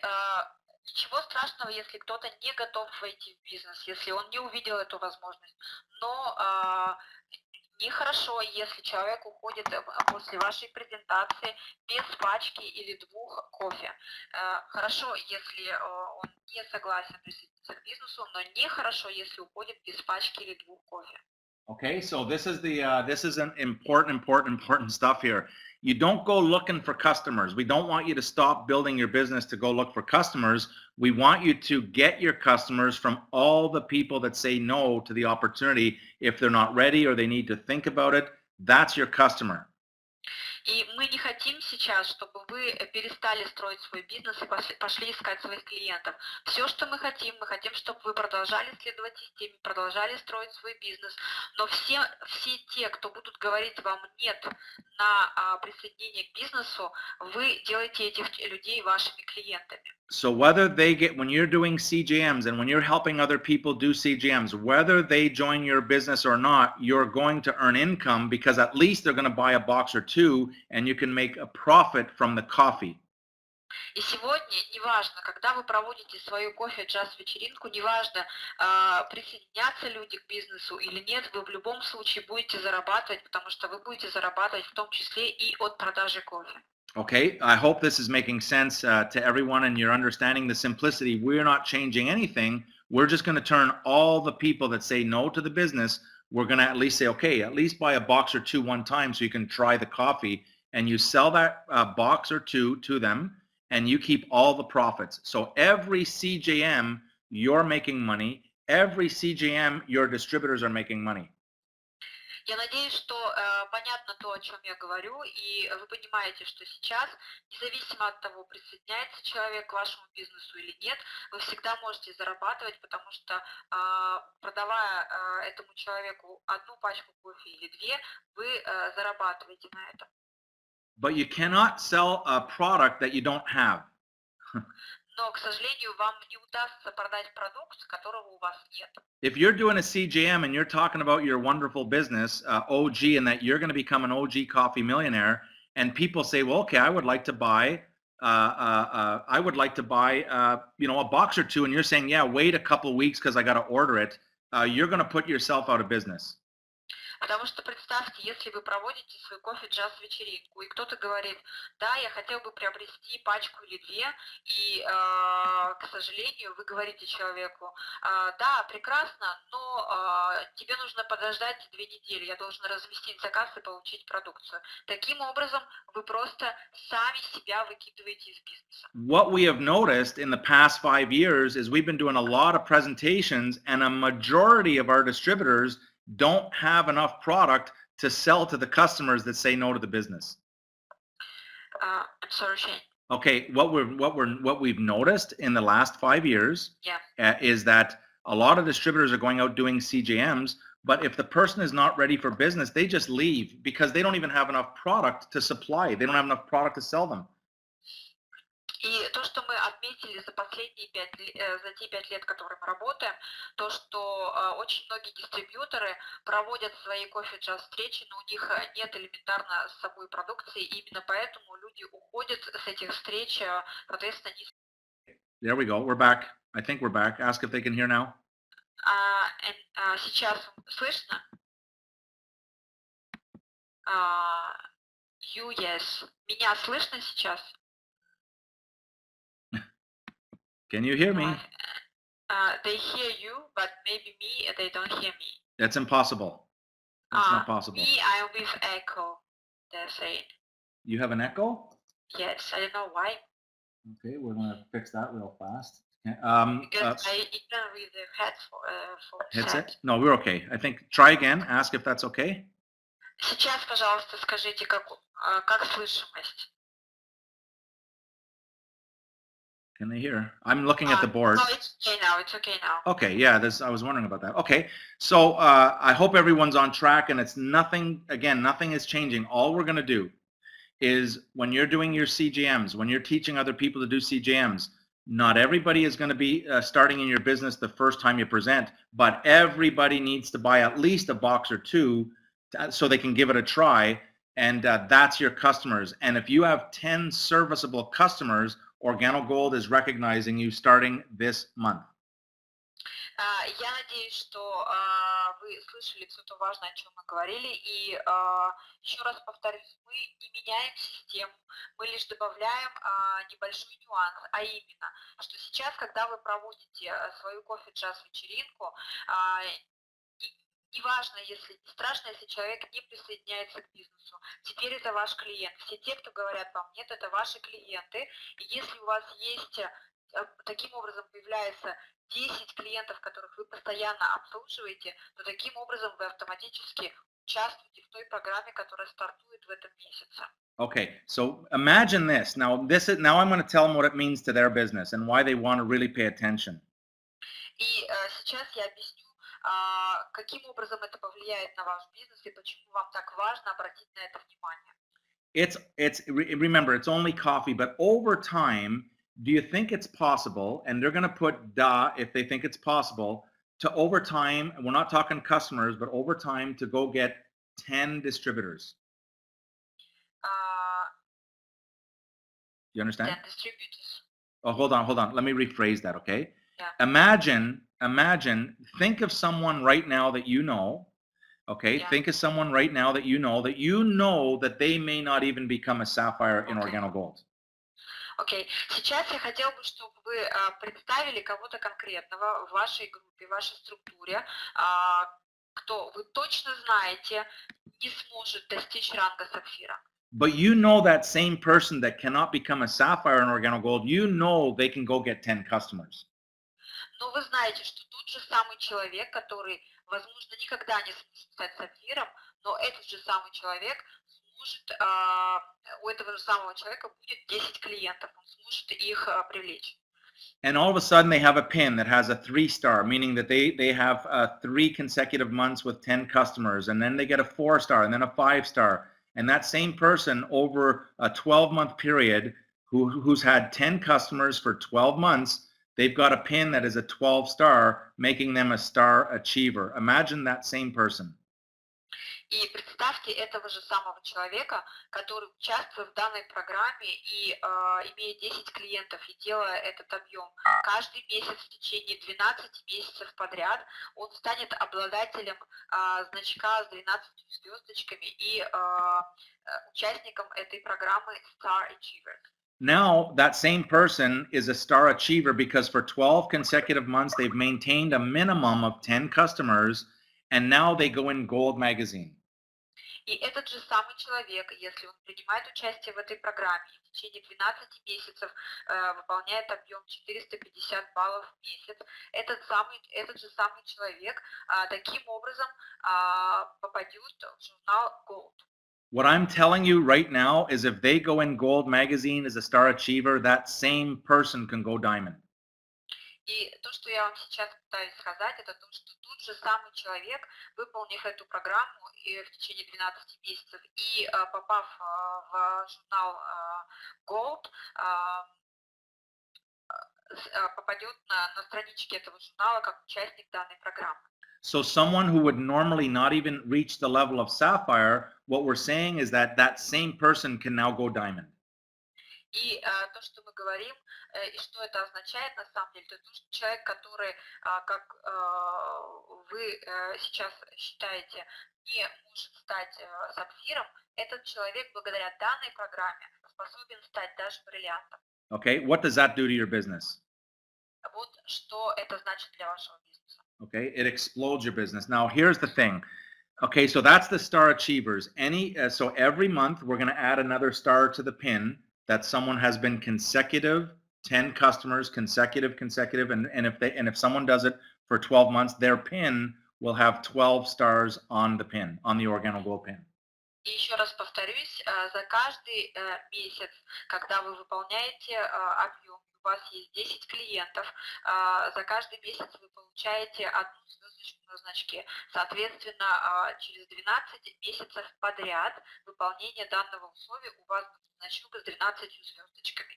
Ничего страшного, если кто-то не готов войти в бизнес, если он не увидел эту возможность. Но нехорошо, если человек уходит после вашей презентации без пачки или 2 кофе. Хорошо, если он не согласен присоединиться к бизнесу, но нехорошо, если уходит без пачки или 2 кофе. Okay, so this is an important stuff here. You don't go looking for customers. We don't want you to stop building your business to go look for customers. We want you to get your customers from all the people that say no to the opportunity if they're not ready or they need to think about it. That's your customer. И мы не хотим сейчас, чтобы вы перестали строить свой бизнес и пошли искать своих клиентов. Все, что мы хотим, чтобы вы продолжали следовать системе, продолжали строить свой бизнес. Но все те, кто будут говорить вам нет на присоединение к бизнесу, вы делаете этих людей вашими клиентами. So whether they get, when you're doing CJMs and when you're helping other people do CJMs, whether they join your business or not, you're going to earn income because at least they're going to buy a box or 2 and you can make a profit from the coffee. И сегодня, неважно, когда вы проводите свою кофе-джаз-вечеринку, неважно, присоединятся люди к бизнесу или нет, вы в любом случае будете зарабатывать, потому что вы будете зарабатывать в том числе и от продажи кофе. Okay, I hope this is making sense to everyone and you're understanding the simplicity. We're not changing anything. We're just going to turn all the people that say no to the business, we're going to at least say, okay, at least buy a box or 2 one time so you can try the coffee, and you sell that box or 2 to them and you keep all the profits. So every CJM, you're making money. Every CJM, your distributors are making money. Я надеюсь, что понятно то, о чем я говорю, и вы понимаете, что сейчас, независимо от того, присоединяется человек к вашему бизнесу или нет, вы всегда можете зарабатывать, потому что продавая этому человеку 1 пачку кофе или 2, вы зарабатываете на этом. But you cannot sell a product that you don't have. Но, к сожалению, вам не удастся продать продукт, которого у вас нет. If you're doing a CJM and you're talking about your wonderful business, OG, and that you're going to become an OG coffee millionaire, and people say, well, okay, I would like to buy, a box or 2, and you're saying, yeah, wait a couple of weeks because I got to order it, you're going to put yourself out of business. Потому что представьте, если вы проводите свою кофе-джаз-вечеринку, и кто-то говорит, да, я хотел бы приобрести пачку или 2, и, к сожалению, вы говорите человеку, да, прекрасно, но тебе нужно подождать 2 недели, я должен разместить заказ и получить продукцию. Таким образом, вы просто сами себя выкидываете из бизнеса. What we have noticed in the past 5 years is we've been doing a lot of presentations, and a majority of our distributors don't have enough product to sell to the customers that say no to the business. I'm sorry, Shane. Okay, what we've noticed in the last 5 years is that a lot of distributors are going out doing CJMs, but if the person is not ready for business, they just leave because they don't even have enough product to supply. They don't have enough product to sell them. И то, что мы отметили за последние 5 лет, которые мы работаем, то, что очень многие дистрибьюторы проводят свои кофе-джаз-встречи, но у них нет элементарно с собой продукции, и именно поэтому люди уходят с этих встреч, соответственно, не... There we go, we're back. I think we're back. Ask if they can hear now. Сейчас слышно? Yes. Меня слышно сейчас? Can you hear me? They hear you, but maybe me, they don't hear me. That's impossible. That's not possible. Me, I'm with echo, they're saying. You have an echo? Yes, I don't know why. Okay, we're going to fix that real fast. Because I even with the headset? No, we're okay. I think, try again, ask if that's okay. Сейчас, пожалуйста, скажите, как слышимость? Can they hear? I'm looking at the board. No, it's okay now. It's okay now. Okay, yeah, I was wondering about that. Okay, so I hope everyone's on track, and it's nothing, again, nothing is changing. All we're going to do is when you're doing your CJMs, when you're teaching other people to do CJMs, not everybody is going to be starting in your business the first time you present, but everybody needs to buy at least a box or 2 so they can give it a try, and that's your customers. And if you have 10 serviceable customers, Organo Gold is recognizing you starting this month. Я надеюсь, что вы слышали все то важное, о чем мы говорили. И еще раз повторюсь, мы не меняем систему, мы лишь добавляем небольшой нюанс, а именно, что сейчас, когда вы проводите свою кофе-джаз-вечеринку, неважно, если страшно, если человек не присоединяется к бизнесу. Теперь это ваш клиент. Все те, кто говорят вам, нет, это ваши клиенты. И если у вас есть, таким образом появляется 10 клиентов, которых вы постоянно обслуживаете, то таким образом вы автоматически участвуете в той программе, которая стартует в этом месяце. Okay, so imagine this. Now I'm going to tell them what it means to their business and why they want to really pay attention. И сейчас я объясню, каким образом это повлияет на ваш бизнес и почему вам так важно обратить на это внимание. Remember, it's only coffee, but over time, do you think it's possible, and they're going to put da if they think it's possible, to over time, and we're not talking customers, but over time to go get 10 distributors? You understand? 10 distributors. Oh, hold on. Let me rephrase that, okay? Yeah. Imagine, think of someone right now that you know, okay? Yeah. Think of someone right now that you know that they may not even become a sapphire in Organo Gold. Окей. Сейчас я хотела бы, чтобы вы представили кого-то конкретного в вашей группе, в вашей структуре, кто вы точно знаете не сможет достичь ранга сапфира. But you know that same person that cannot become a sapphire in Organo Gold, you know they can go get 10 customers. Но вы знаете, что тот же самый человек, который, возможно, никогда не сможет стать сапфиром, но этот же самый человек сможет, у этого же самого человека будет 10 клиентов, он сможет их привлечь. And all of a sudden they have a pin that has a 3-star, meaning that they have 3 consecutive months with 10 customers, and then they get a 4-star and then a 5-star. And that same person over a 12-month period who's had 10 customers for 12 months, they've got a pin that is a 12-star, making them a star achiever. Imagine that same person. И представьте этого же самого человека, который участвует в данной программе и имея 10 клиентов и делая этот объем каждый месяц в течение 12 месяцев подряд, он станет обладателем значка с 12 звездочками и участником этой программы Star Achiever. Now, that same person is a star achiever because for 12 consecutive months, they've maintained a minimum of 10 customers, and now they go in Gold magazine. И этот же самый человек, если он принимает участие в этой программе и в течение 12 месяцев выполняет объем 450 баллов в месяц, этот же самый человек таким образом попадет в журнал Gold. What I'm telling you right now is if they go in Gold magazine as a star achiever, that same person can go diamond. И то, что я вам сейчас пытаюсь сказать, это то, что тот же самый человек, выполнив эту программу и в течение 12 месяцев и попав в журнал Gold, попадет на странички этого журнала как участник данной программы. So someone who would normally not even reach the level of sapphire, what we're saying is that that same person can now go diamond. И то, что мы говорим, и что это означает на самом деле, то что человек, который, как вы сейчас считаете, не может стать сапфиром, этот человек благодаря данной программе способен стать даже бриллиантом. Okay, what does that do to your business? Вот что это значит для вашего бизнеса. Okay, it explodes your business. Now, here's the thing. Okay, so that's the star achievers. So every month we're going to add another star to the pin that someone has been consecutive, 10 customers, consecutive, and if someone does it for 12 months, their pin will have 12 stars on the pin, on the Organo Gold pin. И еще раз повторюсь, за каждый месяц, когда вы выполняете объем, у вас есть 10 клиентов, за каждый месяц вы получаете одну звездочку на значке. Соответственно, через 12 месяцев подряд выполнения данного условия у вас будет значок с 12 звездочками.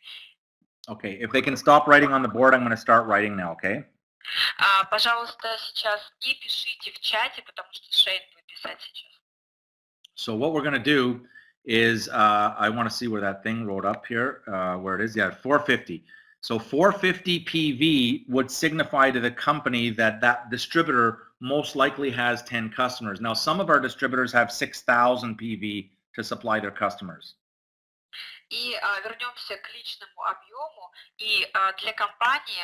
Okay, if they can stop writing on the board, I'm going to start writing now, okay? Пожалуйста, сейчас не пишите в чате, потому что Шейн будет писать сейчас. So what we're going to do is, I want to see where that thing wrote up here, where it is. Yeah, 450. So 450 PV would signify to the company that that distributor most likely has 10 customers. Now, some of our distributors have 6,000 PV to supply their customers. И вернемся к личному объему. И для компании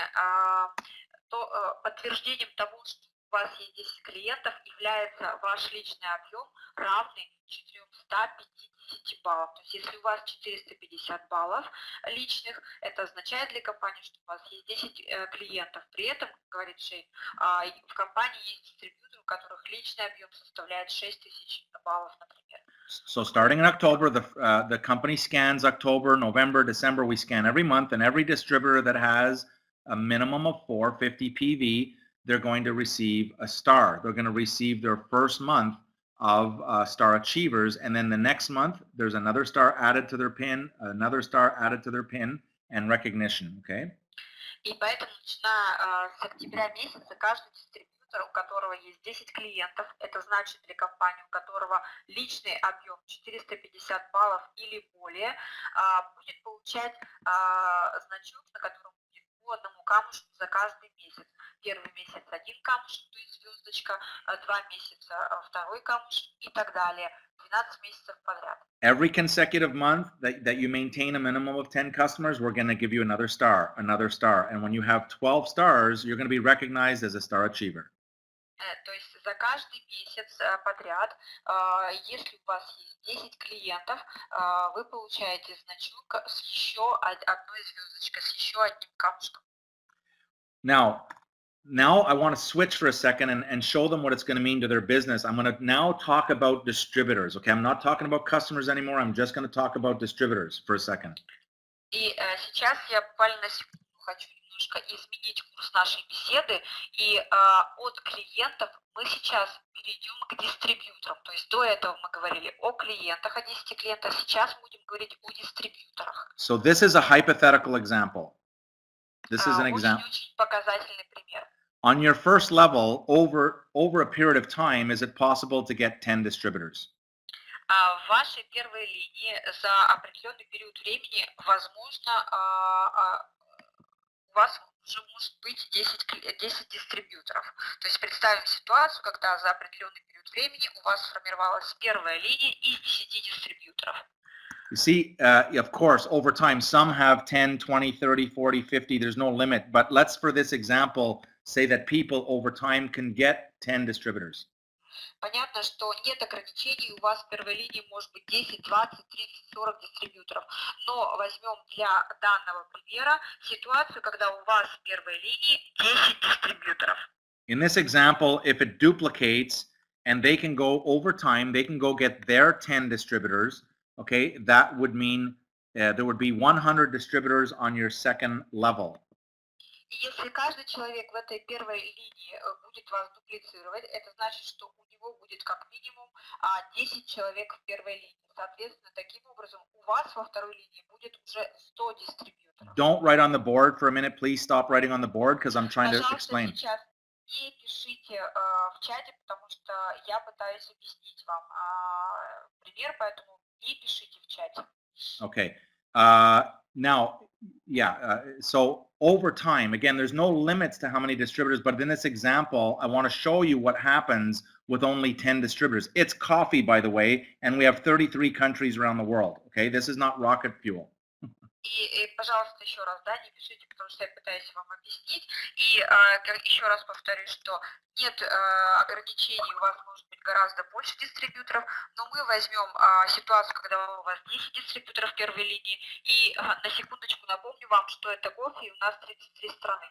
подтверждением того, что у вас есть 10 клиентов, является ваш личный объем, равный 450 баллов. То есть если у вас 450 баллов личных, это означает для компании, что у вас есть 10 клиентов. При этом, говорит Шейн, в компании есть дистрибьюторы, у которых личный объем составляет 6000 баллов, например. So starting in October, the company scans October, November, December. We scan every month, and every distributor that has a minimum of 450 PV, they're going to receive a star. They're going to receive their first month of star achievers, and then the next month there's another star added to their pin, another star added to their pin, and recognition. Okay. И поэтому, начиная с октября месяца, каждый дистрибьютор, у которого есть 10 клиентов, это значит для компании, у которого личный объем 450 баллов или более, будет получать значок, на котором будет по одному камушку за каждый месяц. Первый месяц один камушек, то есть звездочка, 2 месяца второй камушек и так далее. 12 месяцев подряд. Every consecutive month that you maintain a minimum of 10 customers, we're going to give you another star. And when you have 12 stars, you're going to be recognized as a star achiever. То есть за каждый месяц подряд, если у вас есть 10 клиентов, вы получаете значок с еще одной звездочкой, с еще одним камушком. Now I want to switch for a second and show them what it's going to mean to their business. I'm going to now talk about distributors. Okay, I'm not talking about customers anymore. I'm just going to talk about distributors for a second. И сейчас я буквально на секунду хочу немножко изменить курс нашей беседы. И от клиентов мы сейчас перейдем к дистрибьюторам. То есть до этого мы говорили о клиентах, о 10 клиентах. Сейчас будем говорить о дистрибьюторах. So this is a hypothetical example. This is an example. Очень показательный пример. On your first level, over a period of time, is it possible to get 10 distributors? В вашей первой линии за определенный период времени, возможно, у вас уже может быть 10 дистрибьюторов. То есть представим ситуацию, когда за определенный период времени у вас сформировалась первая линия из 10 дистрибьюторов. You see, of course, over time, some have 10, 20, 30, 40, 50. There's no limit. But let's, for this example, say that people over time can get 10 distributors. Понятно, что нет ограничений, у вас в первой линии может быть 10, 20, 30, 40 дистрибьюторов. Но возьмем для данного примера ситуацию, когда у вас в первой линии 10 дистрибьюторов. In this example, if it duplicates and they can go over time, they can go get their 10 distributors. Okay, that would mean there would be 100 distributors on your second level. Если каждый человек в этой первой линии будет вас дуплицировать, это значит, что у него будет как минимум 10 человек в первой линии. Соответственно, таким образом у вас во второй линии будет уже 100 дистрибьюторов. Don't write on the board for a minute. Please stop writing on the board because I'm trying to explain. Сейчас не пишите в чате, потому что я пытаюсь объяснить вам пример, поэтому не пишите в чате. Okay. Now, so over time, again, there's no limits to how many distributors, but in this example, I want to show you what happens with only 10 distributors. It's coffee, by the way, and we have 33 countries around the world. Okay, this is not rocket fuel. И, пожалуйста, еще раз, да, не пишите, потому что я пытаюсь вам объяснить. И еще раз повторю, что нет ограничений, у вас может быть гораздо больше дистрибьюторов, но мы возьмем ситуацию, когда у вас 10 дистрибьюторов в первой линии, и на секундочку напомню вам, что это кофе, и у нас 33 страны.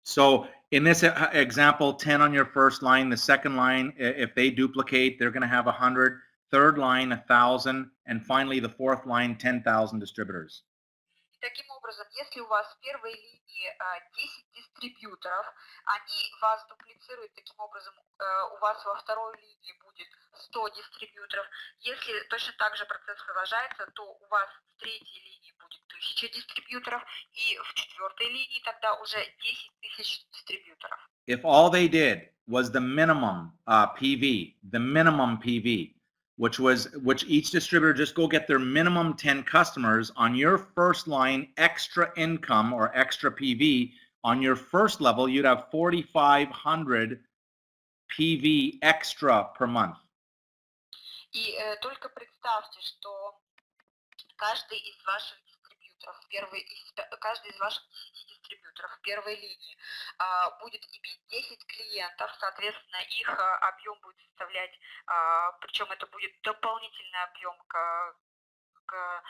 So in this example, 10 on your first line, the second line, if they duplicate, they're going to have 100, third line, 1,000, and finally the fourth line, 10,000 distributors. Таким образом, если у вас в первой линии 10 дистрибьюторов, они вас дуплицируют, таким образом у вас во второй линии будет 100 дистрибьюторов. Если точно так же процесс продолжается, то у вас в третьей линии будет 1000 дистрибьюторов, и в четвертой линии тогда уже 10 тысяч дистрибьюторов. If all they did was the minimum PV, which each distributor just go get their minimum 10 customers. On your first line, extra income or extra PV, on your first level, you'd have 4,500 PV extra per month. И только представьте, что каждый из ваших дистрибьюторов, каждый из ваших 10 дистрибьюторов в первой линии будет иметь 10 клиентов, соответственно, их объем будет составлять, причем это будет дополнительный объем к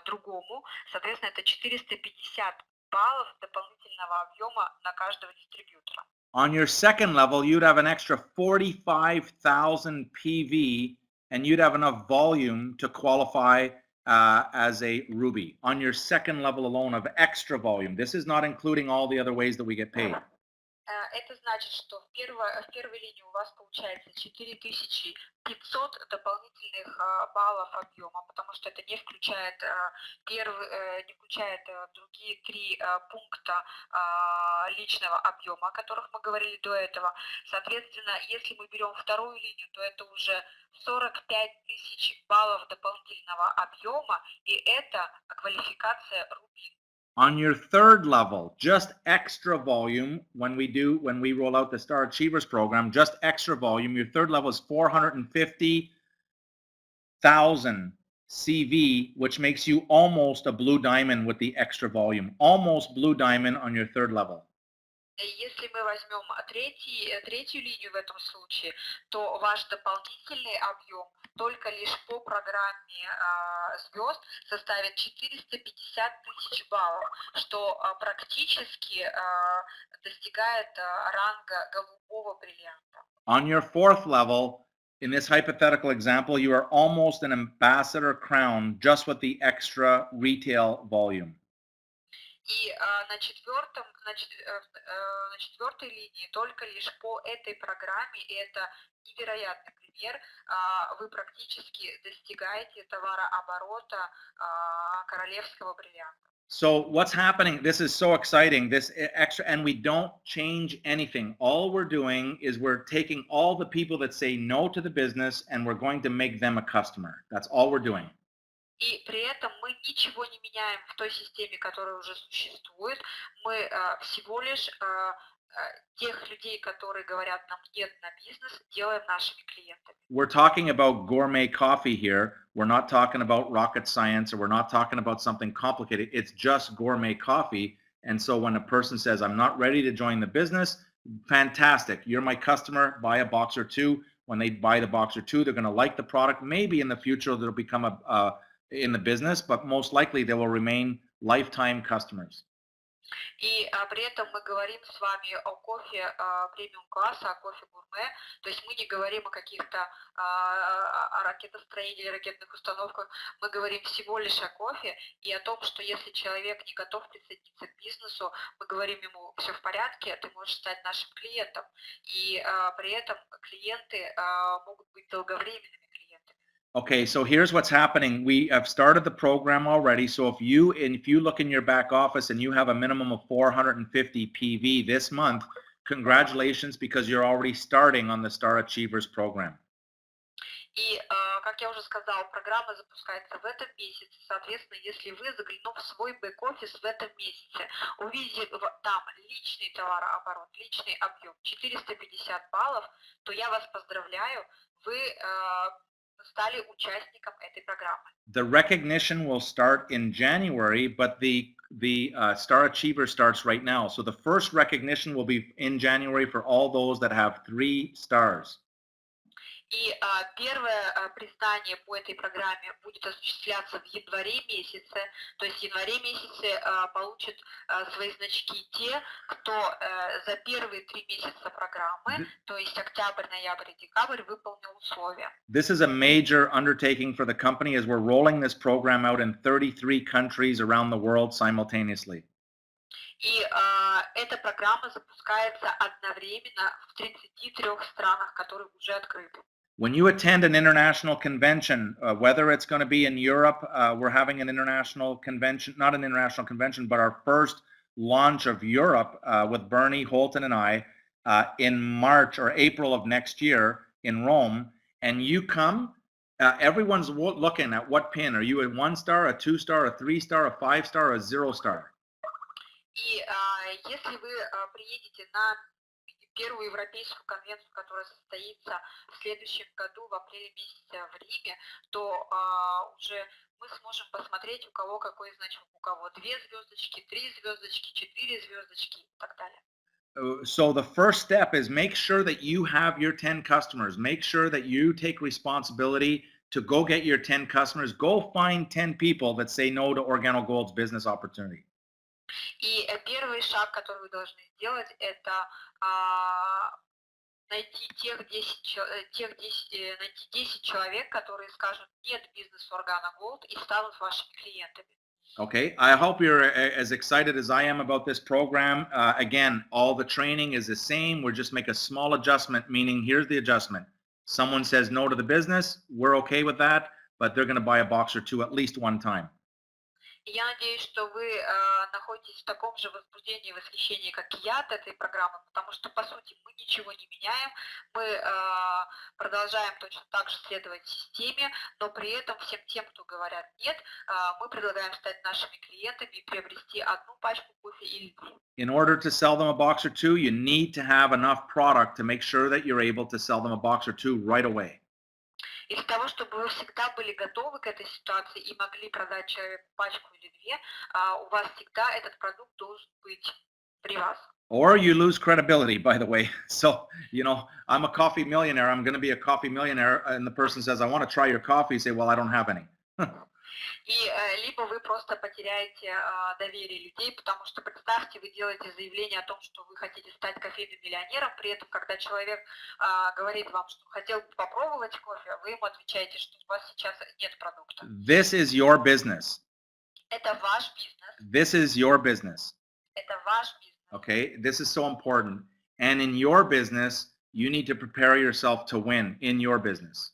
другому, соответственно, это 450 баллов дополнительного объема на каждого дистрибьютора. On your second level, you'd have an extra 45,000 PV, and you'd have enough volume to qualify as a Ruby. On your second level alone of extra volume. This is not including all the other ways that we get paid. Это значит, что в первой линии у вас получается 4500 дополнительных баллов объема, потому что это не включает другие 3 пункта личного объема, о которых мы говорили до этого. Соответственно, если мы берем вторую линию, то это уже 45 тысяч баллов дополнительного объема, и это квалификация Ruby. On your third level, just extra volume, when we roll out the Star Achievers program, just extra volume, your third level is 450,000 CV, which makes you almost a blue diamond with the extra volume. Almost blue diamond on your third level. Если мы возьмем третью линию в этом случае, то ваш дополнительный объем только лишь по программе звезд составит 450 тысяч баллов, что практически достигает ранга голубого бриллианта. On your fourth level, in this hypothetical example, you are almost an ambassador crown just with the extra retail volume. И на четвертой линии только лишь по этой программе, и это невероятный пример, вы практически достигаете товарооборота королевского бриллианта. So what's happening? This is so exciting. This extra, and we don't change anything. All we're doing is we're taking all the people that say no to the business and we're going to make them a customer. That's all we're doing. И при этом мы ничего не меняем в той системе, которая уже существует. Мы всего лишь тех людей, которые говорят нам нет на бизнес, делаем нашими клиентами. We're talking about gourmet coffee here. We're not talking about rocket science, or we're not talking about something complicated. It's just gourmet coffee. And so when a person says, I'm not ready to join the business, fantastic. You're my customer, buy a box or two. When they buy the box or two, they're going to like the product. Maybe in the future, they'll become in the business, but most likely they will remain lifetime customers. И при этом мы говорим с вами о кофе премиум-класса, о кофе гурме, то есть мы не говорим о каких-то ракетостроении или ракетных установках, мы говорим всего лишь о кофе и о том, что если человек не готов присоединиться к бизнесу, мы говорим ему, все в порядке, ты можешь стать нашим клиентом, и при этом клиенты могут быть долговременными. Okay, so here's what's happening. We have started the program already. So if you look in your back office and you have a minimum of 450 PV this month, congratulations, because you're already starting on the Star Achievers program. И, как я уже сказала, программа запускается в этом месяце. Соответственно, если вы, заглянув в свой бэк-офис в этом месяце, увидите там личный товарооборот, личный объем 450 баллов, то я вас поздравляю, вы стали участником этой программы. The recognition will start in January, but the Star Achiever starts right now. So the first recognition will be in January for all those that have 3 stars. И первое признание по этой программе будет осуществляться в январе месяце. То есть в январе месяце получат свои значки те, кто за первые 3 месяца программы, то есть октябрь, ноябрь и декабрь, выполнил условия. This is a major undertaking for the company as we're rolling this program out in 33 countries around the world simultaneously. И эта программа запускается одновременно в 33 странах, которые уже открыты. When you attend an international convention, whether it's going to be in Europe, we're having an international convention, not an international convention, but our first launch of Europe with Bernie, Holton, and I in March or April of next year in Rome. And you come Everyone's looking at what pin. Are you a 1-star, a 2-star, a 3-star, a 5-star, or a 0-star? И если вы приедете на первую европейскую конвенцию, которая состоится в следующем году, в апреле месяце в Риме, то уже мы сможем посмотреть, у кого какой значок, у кого 2 звездочки, 3 звездочки, 4 звездочки и так далее. So the first step is make sure that you have your 10 customers. Make sure that you take responsibility to go get your 10 customers. Go find 10 people that say no to Organo Gold's business opportunity. И первый шаг, который вы должны сделать, это найти найти 10 человек, которые скажут нет бизнесу Organo Gold и станут вашими клиентами. Okay, I hope you're as excited as I am about this program. Again, all the training is the same. We're just make a small adjustment, meaning here's the adjustment. Someone says no to the business, we're okay with that, but they're going to buy a box or two at least one time. И я надеюсь, что вы находитесь в таком же возбуждении и восхищении, как и я от этой программы, потому что, по сути, мы ничего не меняем, мы продолжаем точно так же следовать системе, но при этом всем тем, кто говорят нет, мы предлагаем стать нашими клиентами и приобрести одну пачку кофе или две. In order to sell them a box or two, you need to have enough product to make sure that you're able to sell them a box or two right away. И для того, чтобы вы всегда были готовы к этой ситуации и могли продать человеку пачку или две, у вас всегда этот продукт должен быть при вас. Or you lose credibility, by the way. So, you know, I'm a coffee millionaire. I'm going to be a coffee millionaire. And the person says, I want to try your coffee. You say, well, I don't have any. И либо вы просто потеряете доверие людей, потому что представьте, вы делаете заявление о том, что вы хотите стать кофейным миллионером, при этом, когда человек говорит вам, что хотел бы попробовать кофе, вы ему отвечаете, что у вас сейчас нет продукта. This is your business. Это ваш бизнес. This is your business. Это ваш бизнес. Okay, this is so important. And in your business, you need to prepare yourself to win in your business.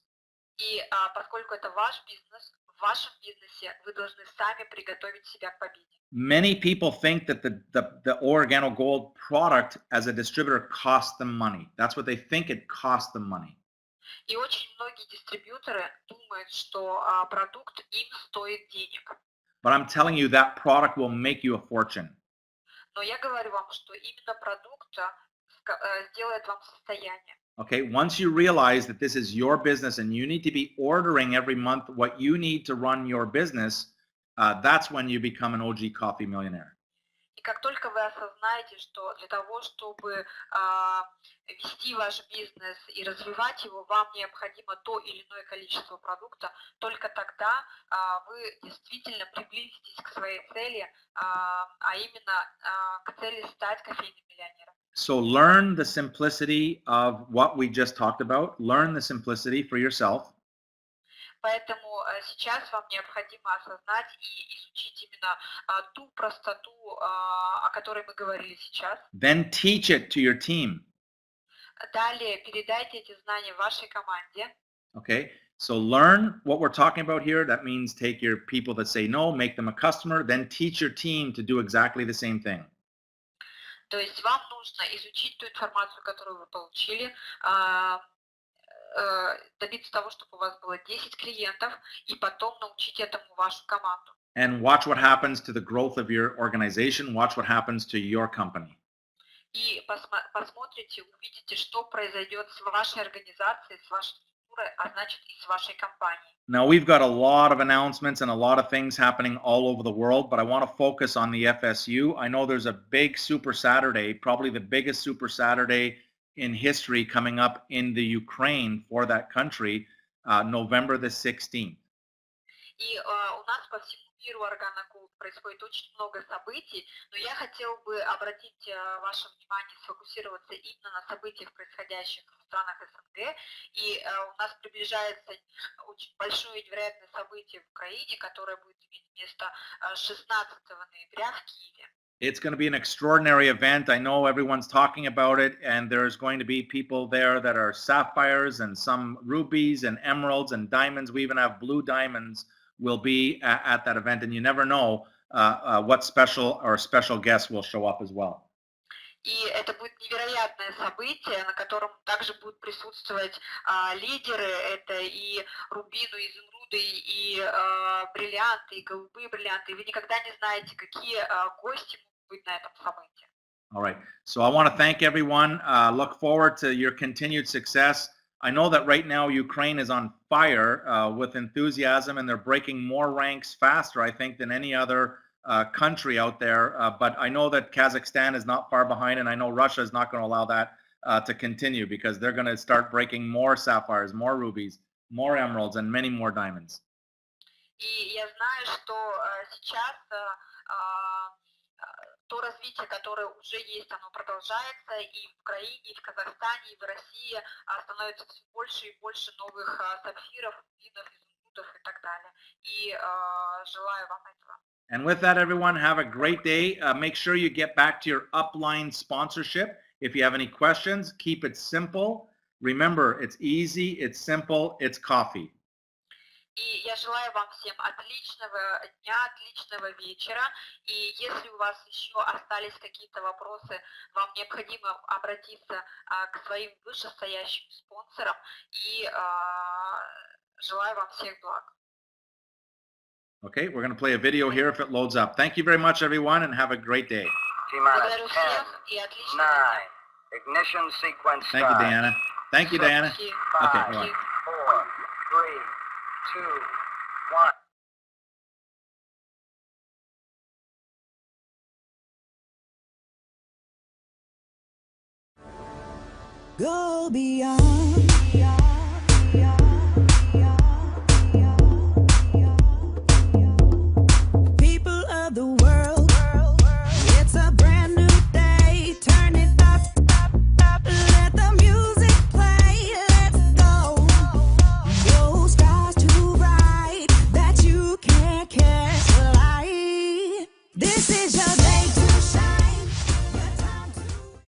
И поскольку это ваш бизнес, в вашем бизнесе вы должны сами приготовить себя к победе. Many people think that the Organo Gold product as a distributor costs them money. That's what they think, it costs them money. И очень многие дистрибьюторы думают, что продукт им стоит денег. But I'm telling you that product will make you a fortune. Но я говорю вам, что именно продукт сделает вам состояние. Okay, once you realize that this is your business and you need to be ordering every month what you need to run your business, that's when you become an OG coffee millionaire. И как только вы осознаете, что для того, чтобы вести ваш бизнес и развивать его, вам необходимо то или иное количество продукта, только тогда вы действительно приблизитесь к своей цели, а именно к цели стать кофейным миллионером. So learn the simplicity of what we just talked about. Learn the simplicity for yourself. Поэтому сейчас вам необходимо осознать и изучить именно ту простоту, о которой мы говорили сейчас. Then teach it to your team. Далее передайте эти знания вашей команде. Okay, so learn what we're talking about here. That means take your people that say no, make them a customer, then teach your team to do exactly the same thing. То есть вам нужно изучить ту информацию, которую вы получили, добиться того, чтобы у вас было 10 клиентов, и потом научить этому вашу команду. And watch what happens to the growth of your organization. Watch what happens to your company. И посмотрите, увидите, что произойдет с вашей организацией, с вашей структурой, а значит и с вашей компанией. Now we've got a lot of announcements and a lot of things happening all over the world, but I want to focus on the FSU. I know there's a big Super Saturday, probably the biggest Super Saturday in history coming up in the Ukraine for that country, November the 16th. И у нас по всему миру Organo Gold происходит очень много событий, но я хотела бы обратить ваше внимание, сфокусироваться именно на событиях, происходящих в странах СНГ. И у нас приближается очень большое и невероятное событие в Украине, которое будет иметь место 16 ноября в Киеве. It's going to be an extraordinary event. I know everyone's talking about it, and there's going to be people there that are sapphires and some rubies and emeralds and diamonds. We even have blue diamonds will be at that event, and you never know what special guests will show up as well. И это будет невероятное событие, на котором также будут присутствовать лидеры. Это и рубины, и изумруды, и бриллианты, и голубые бриллианты. И вы никогда не знаете, какие гости могут быть на этом событии. All right. So I want to thank everyone. Look forward to your continued success. I know that right now Ukraine is on fire with enthusiasm, and they're breaking more ranks faster, I think, than any other country out there. But I know that Kazakhstan is not far behind, and I know Russia is not going to allow that to continue, because they're going to start breaking more sapphires, more rubies, more emeralds, and many more diamonds. И я знаю, что сейчас то развитие, которое уже есть, оно продолжается, и в Украине, и в Казахстане, и в России становится все больше и больше новых сапфиров, рубинов, изумрудов и так далее. И желаю вам этого. And with that, everyone, have a great day. Make sure you get back to your upline sponsorship. If you have any questions, keep it simple. Remember, it's easy, it's simple, it's coffee. И я желаю вам всем отличного дня, отличного вечера. И если у вас еще остались какие-то вопросы, вам необходимо обратиться к своим вышестоящим спонсорам. И желаю вам всех благ. Okay, we're going to play a video here if it loads up. Thank you very much, everyone, and have a great day. Благодарю всех и отличного дня. Ignition sequence Thank you, Diana. Thank you, Diana. Okay, hold on. 4, 3, 2, 1. Go beyond. People of the world, it's a brand new day. Turn it up, let the music play. Let's go. Blue skies too bright that you can't catch the light. This is your